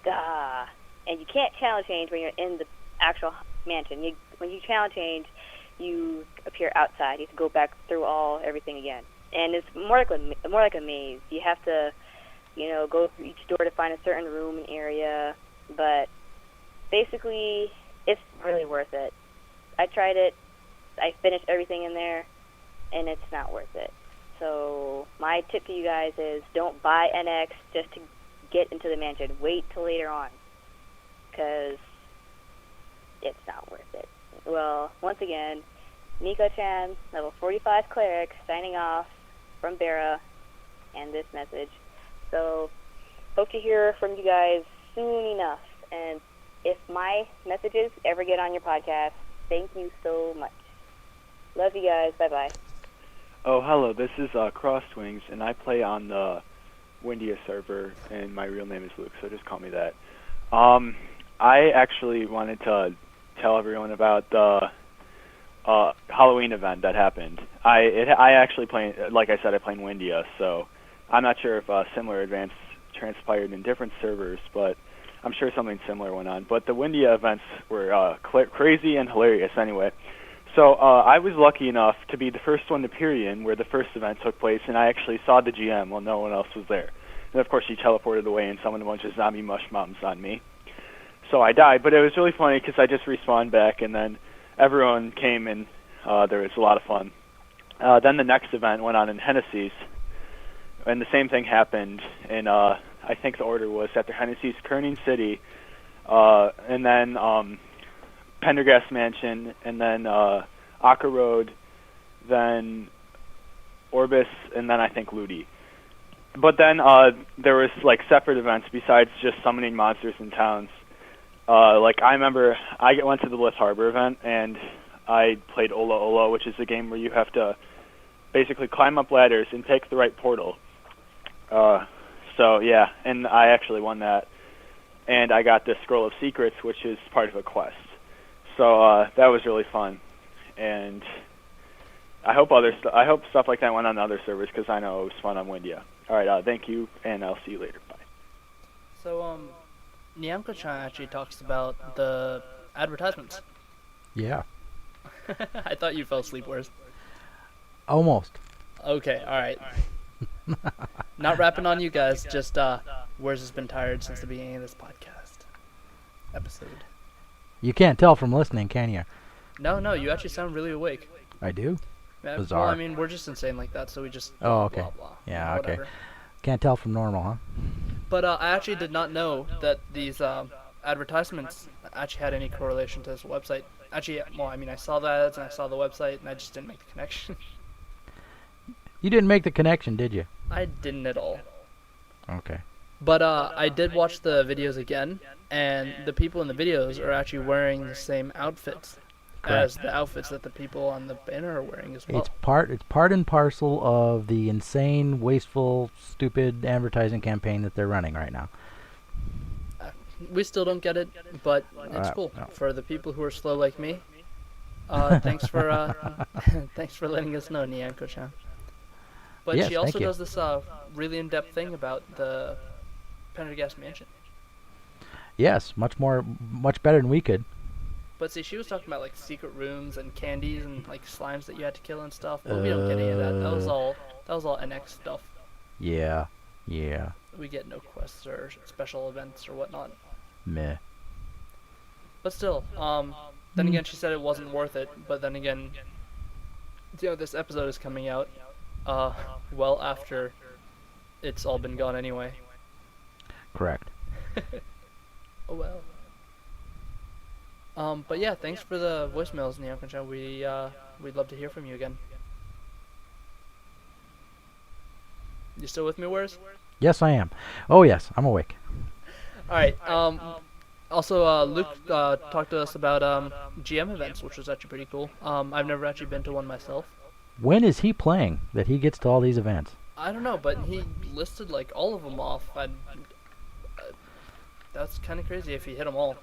D: gah. And you can't channel change when you're in the actual mansion. When you channel change, you appear outside. You have to go back through everything again. And it's more like a maze. You have to, go through each door to find a certain room and area. But basically, it's really worth it. I tried it. I finished everything in there, and it's not worth it. So my tip to you guys is don't buy NX just to get into the mansion. Wait till later on, because it's not worth it. Well, once again, Miko-chan, level 45 cleric, signing off from Bera, and this message. So, hope to hear from you guys soon enough. And if my messages ever get on your podcast, thank you so much. Love you guys. Bye-bye.
E: Oh, hello. This is Crosswings, and I play on the Windia server, and my real name is Luke, so just call me that. I actually wanted to tell everyone about the Halloween event that happened. I actually play, like I said, I play in Windia, so I'm not sure if similar events transpired in different servers, but I'm sure something similar went on. But the Windia events were crazy and hilarious anyway. So I was lucky enough to be the first one to Pyrian, where the first event took place, and I actually saw the GM while no one else was there. And of course, she teleported away and summoned a bunch of zombie mush moms on me. So I died, but it was really funny because I just respawned back, and then everyone came, and there was a lot of fun. Then the next event went on in Hennessy's, and the same thing happened. And I think the order was after Hennessy's, Kerning City, and then Pendergast Mansion, and then Aqua Road, then Orbis, and then I think Ludi. But then there was like separate events besides just summoning monsters in towns. Like I remember I went to the Bliss Harbor event, and I played Ola Ola, which is a game where you have to basically climb up ladders and pick the right portal. So yeah, and I actually won that. And I got this Scroll of Secrets, which is part of a quest. So that was really fun. And I hope stuff like that went on other servers, because I know it was fun on Windia. All right, thank you, and I'll see you later. Bye.
A: So, Nyamko-chan actually talks about the advertisements.
B: Yeah.
A: I thought you fell asleep, Warez.
B: Almost.
A: Okay, alright. Not rapping on you guys, just, Warez has been tired since the beginning of this podcast episode.
B: You can't tell from listening, can you?
A: No, you actually sound really awake.
B: I do?
A: Yeah,
B: Bizarre.
A: well, I mean, we're just insane like that, so we just
B: Oh, okay.
A: blah, blah,
B: Yeah, okay.
A: whatever.
B: Can't tell from normal, huh?
A: But I actually did not know that these advertisements actually had any correlation to this website. Actually, well, I mean, I saw the ads and I saw the website, and I just didn't make the connection.
B: You didn't make the connection, did you?
A: I didn't at all.
B: Okay.
A: But I did watch the videos again, and the people in the videos are actually wearing the same outfits as the outfits that the people on the banner are wearing as well.
B: It's part and parcel of the insane, wasteful, stupid advertising campaign that they're running right now.
A: We still don't get it, but it's cool.
B: No.
A: For the people who are slow like me, thanks for thanks for letting us know, Nyanko-chan. But
B: Yes,
A: she also
B: thank you.
A: does this really in-depth thing about the Pendergast Mansion.
B: Yes, much better than we could.
A: But see, she was talking about like secret rooms and candies and like slimes that you had to kill and stuff. But we don't get any of that. That was all NX stuff.
B: Yeah.
A: We get no quests or special events or whatnot.
B: Meh.
A: But still, then again, she said it wasn't worth it. But then again, this episode is coming out, well after it's all been gone anyway.
B: Correct.
A: Oh well. But yeah, thanks for the voicemails, Nyanko-chan. We'd love to hear from you again. You still with me, Warez?
B: Yes, I am. Oh, yes, I'm awake.
A: Alright, also, Luke talked to us about GM events, which was actually pretty cool. I've never actually been to one myself.
B: When is he playing that he gets to all these events?
A: I don't know, but he listed like all of them off. That's kind of crazy if he hit them all.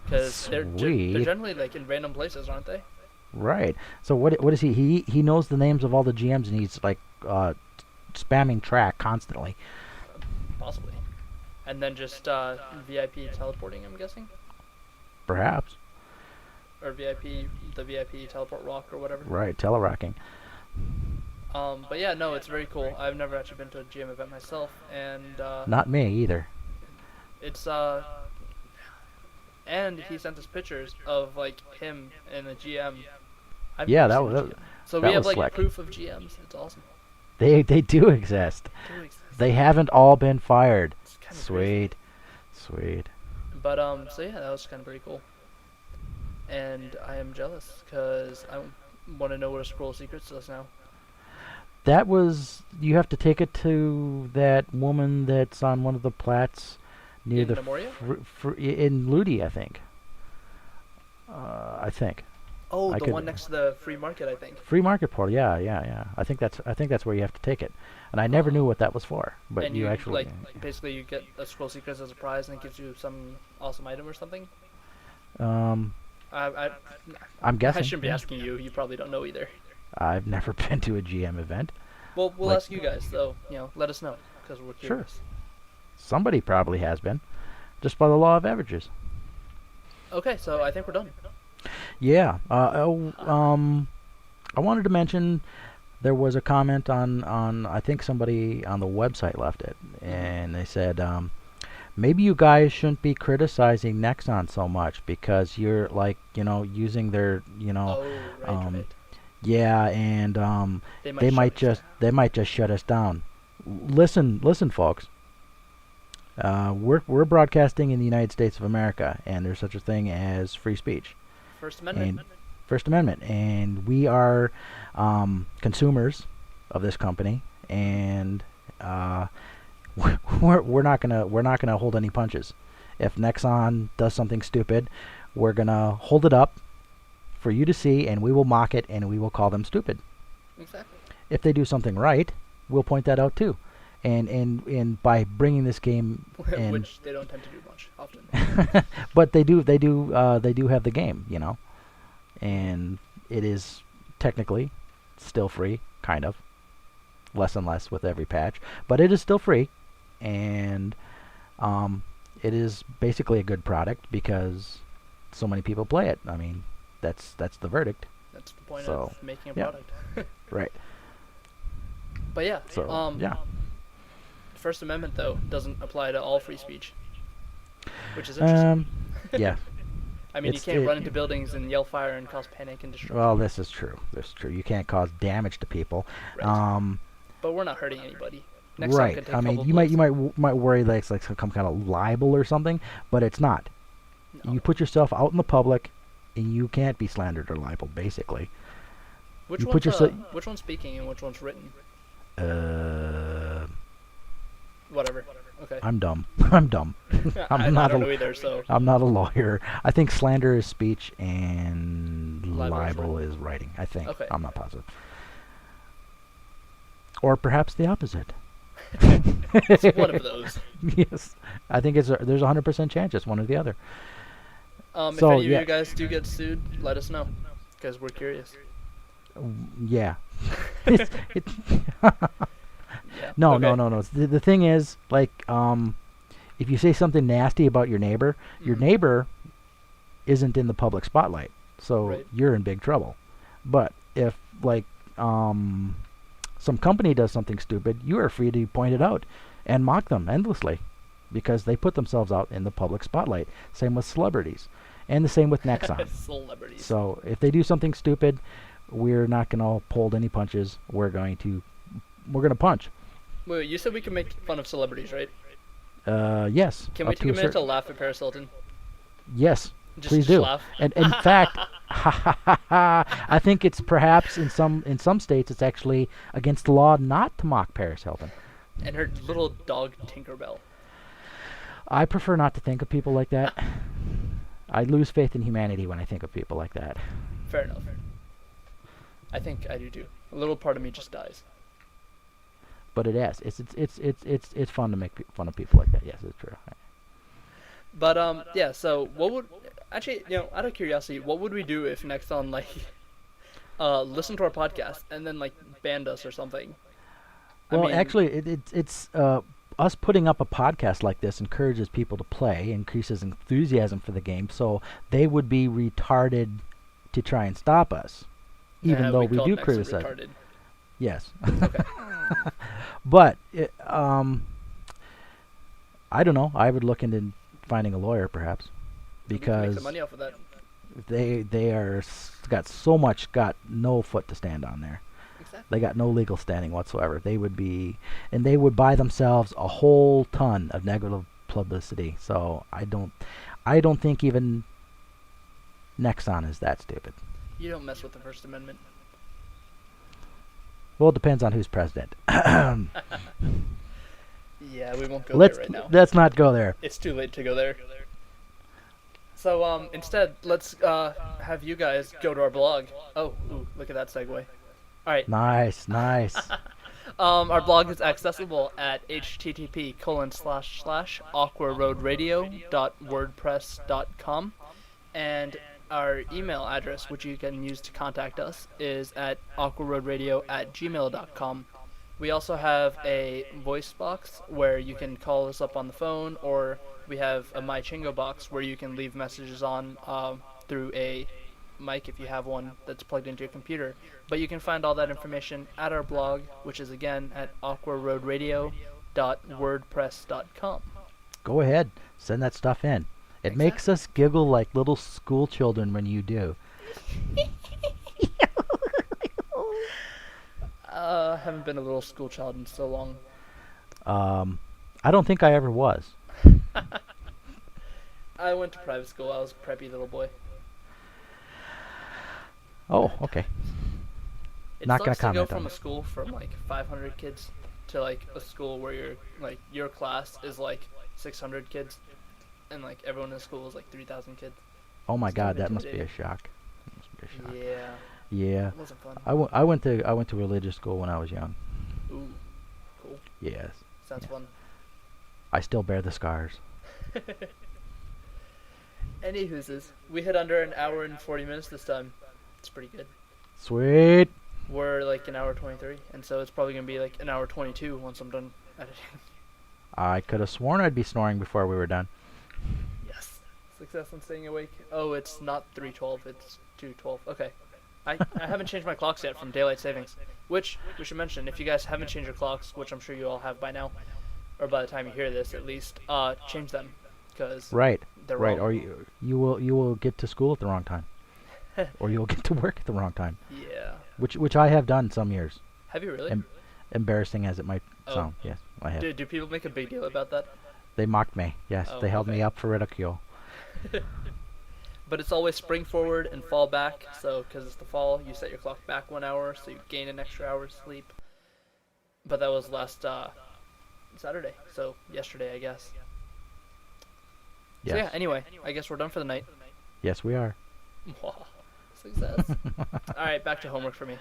A: Because they're generally like in random places, aren't they?
B: Right. So what is he? He knows the names of all the GMs, and he's like spamming track constantly.
A: Possibly. And then just VIP teleporting, I'm guessing?
B: Perhaps.
A: Or the VIP teleport rock or whatever.
B: Right, telerocking.
A: But yeah, no, it's very cool. I've never actually been to a GM event myself, and
B: Not me either.
A: it's and he sent us pictures of like him and the GM.
B: Yeah,
A: never
B: that
A: seen
B: was-
A: a GM. So
B: that
A: we have
B: was
A: like
B: slick.
A: proof of GMs. It's awesome.
B: They do exist. They haven't all been fired.
A: It's kind of
B: Sweet.
A: But so yeah, that was kind of pretty cool. and I am jealous because I want to know what a scroll of secrets does now.
B: That was, you have to take it to that woman that's on one of the plats near
A: In
B: the
A: Memoria?
B: in Ludi, I think. I think.
A: Oh,
B: I
A: the
B: could-
A: one next to the free market, I think.
B: Free market portal, yeah. I think that's where you have to take it. And I never knew what that was for, but
A: And
B: you actually
A: basically you get a scroll secrets as a prize, and it gives you some awesome item or something.
B: I'm
A: I
B: guessing.
A: shouldn't be asking you. You probably don't know either.
B: I've never been to a GM event.
A: Well, we'll
B: Like-
A: ask you guys, though. Let us know because we're
B: Sure.
A: curious.
B: Somebody probably has been, just by the law of averages.
A: Okay, so I think we're done.
B: Yeah. I wanted to mention there was a comment on I think somebody on the website left it, and they said maybe you guys shouldn't be criticizing Nexon so much because you're like using their
A: Oh, right.
B: yeah, and they might
A: shut us
B: just shut us down. Listen, folks. We're broadcasting in the United States of America, and there's such a thing as free speech.
A: First Amendment.
B: First Amendment, and we are consumers of this company, and we're not gonna hold any punches. If Nexon does something stupid, we're gonna hold it up for you to see, and we will mock it, and we will call them stupid.
A: Exactly.
B: If they do something right, we'll point that out too. And by bringing this game in,
A: Which they don't tend to do much often.
B: but they do have the game, and it is technically still free, kind of, less and less with every patch, but it is still free, and it is basically a good product because so many people play it. I mean, that's the verdict.
A: That's the point
B: So,
A: of making a
B: yeah.
A: product.
B: Right.
A: But yeah.
B: So yeah.
A: First Amendment though doesn't apply to all free speech, which is interesting.
B: Yeah.
A: I mean, you
B: it's-
A: can't run into buildings and yell fire and cause panic and destruction.
B: Well, this is true. You can't cause damage to people.
A: Right. But we're not hurting anybody. Next time
B: Right.
A: could take
B: I
A: a
B: mean,
A: couple
B: you
A: blows.
B: might worry that it's like some kind of libel or something, but it's not.
A: No.
B: You put yourself out in the public, and you can't be slandered or libeled, basically.
A: Which
B: you
A: one's
B: put yourself-
A: which one's speaking and which one's written? Whatever. Okay.
B: I'm dumb. I'm dumb.
A: I
B: not
A: don't
B: a-
A: know either. So
B: I'm not a lawyer. I think slander is speech and
A: Libel is
B: libel is writing. I think.
A: Okay.
B: I'm not positive. Or perhaps the opposite.
A: it's one of those.
B: Yes. I think there's a 100% chance it's one or the other.
A: If
B: So,
A: any
B: yeah.
A: of you guys do get sued, let us know because we're curious.
B: Yeah. It's-
A: Yeah.
B: No,
A: okay.
B: no. The thing is, like, if you say something nasty about your neighbor isn't in the public spotlight, so
A: Right.
B: you're in big trouble. But if, like, some company does something stupid, you are free to point it out and mock them endlessly because they put themselves out in the public spotlight. Same with celebrities, and the same with Nexon.
A: Celebrities.
B: So if they do something stupid, we're not gonna hold any punches. We're gonna punch.
A: Wait, you said we can make fun of celebrities, right?
B: Yes.
A: Can we
B: up
A: take a
B: a
A: minute to
B: certain-
A: laugh at Paris Hilton?
B: Yes,
A: Just,
B: please
A: just
B: do.
A: laugh.
B: And in fact, I think it's perhaps in some states it's actually against the law not to mock Paris Hilton.
A: And her little dog Tinkerbell.
B: I prefer not to think of people like that. I lose faith in humanity when I think of people like that.
A: Fair enough. I think I do too. A little part of me just dies.
B: But it is. It's fun to make fun of people like that. Yes, it's true.
A: But yeah. So what would actually, out of curiosity, what would we do if Nexon like listened to our podcast and then like banned us or something?
B: Well,
A: I mean,
B: actually, it's us putting up a podcast like this encourages people to play, increases enthusiasm for the game, so they would be retarded to try and stop us, even though we
A: called
B: do
A: Nexon
B: criticize.
A: retarded.
B: Yes.
A: Okay.
B: But I don't know. I would look into finding a lawyer, perhaps,
A: We can make
B: because
A: some money off of that.
B: they got no foot to stand on there.
A: Exactly.
B: They got no legal standing whatsoever. They would buy themselves a whole ton of negative publicity. So I don't think even Nexon is that stupid.
A: You don't mess with the First Amendment.
B: Well, it depends on who's president.
A: Yeah, we won't go there right now.
B: Let's not go there.
A: It's too late to go there. So instead, let's have you guys go to our blog. Oh, ooh, look at that segue. All right.
B: Nice.
A: Our blog is accessible at http://aquaroadradio.wordpress.com, and our email address, which you can use to contact us, is at aquaroadradio@gmail.com. We also have a voice box where you can call us up on the phone, or we have a My Chingo box where you can leave messages on through a mic if you have one that's plugged into your computer. But you can find all that information at our blog, which is again at aquaroadradio.wordpress.com.
B: Go ahead. Send that stuff in. It makes us giggle like little school children when you do.
A: Haven't been a little school child in so long.
B: I don't think I ever was.
A: I went to private school. I was a preppy little boy.
B: Oh, okay.
A: It
B: Not gonna
A: sucks to go
B: comment
A: from
B: on
A: a
B: it.
A: school from like 500 kids to like a school where your class is like 600 kids, and like everyone in the school is like 3,000 kids.
B: Oh my
A: It's kind
B: God,
A: of
B: that must be a
A: intimidating.
B: shock. That must be a shock.
A: Yeah,
B: Yeah.
A: it wasn't fun.
B: I went to religious school when I was young.
A: Ooh, cool.
B: Yes.
A: Sounds fun.
B: I still bear the scars.
A: Anywhoozes, we hit under an hour and 40 minutes this time. It's pretty good.
B: Sweet.
A: We're like an hour 23, and so it's probably gonna be like an hour 22 once I'm done editing.
B: I could have sworn I'd be snoring before we were done.
A: Yes. Success in staying awake. Oh, it's not 3:12. It's 2:12. Okay. I haven't changed my clocks yet from daylight savings, which we should mention. If you guys haven't changed your clocks, which I'm sure you all have by now, or by the time you hear this at least, change them, because
B: Right.
A: they're
B: Right.
A: wrong.
B: Or you will get to school at the wrong time, or you'll get to work at the wrong time.
A: Yeah.
B: Which I have done some years.
A: Have you really?
B: Embarrassing as it might
A: Oh.
B: sound. Yes, I have.
A: Do people make a big deal about that?
B: They mocked me. Yes,
A: Oh,
B: they held
A: okay.
B: me up for ridicule.
A: But it's always spring forward and fall back. So, because it's the fall, you set your clock back 1 hour, so you gain an extra hour's sleep. But that was last Saturday, so yesterday, I guess.
B: Yes.
A: So yeah. Anyway, I guess we're done for the night.
B: Yes, we are.
A: Success. All right, back to homework for me.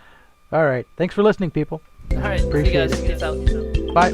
B: All right. Thanks for listening, people.
A: All right, see you
B: Appreciate
A: guys.
B: it.
A: Peace out.
B: Bye.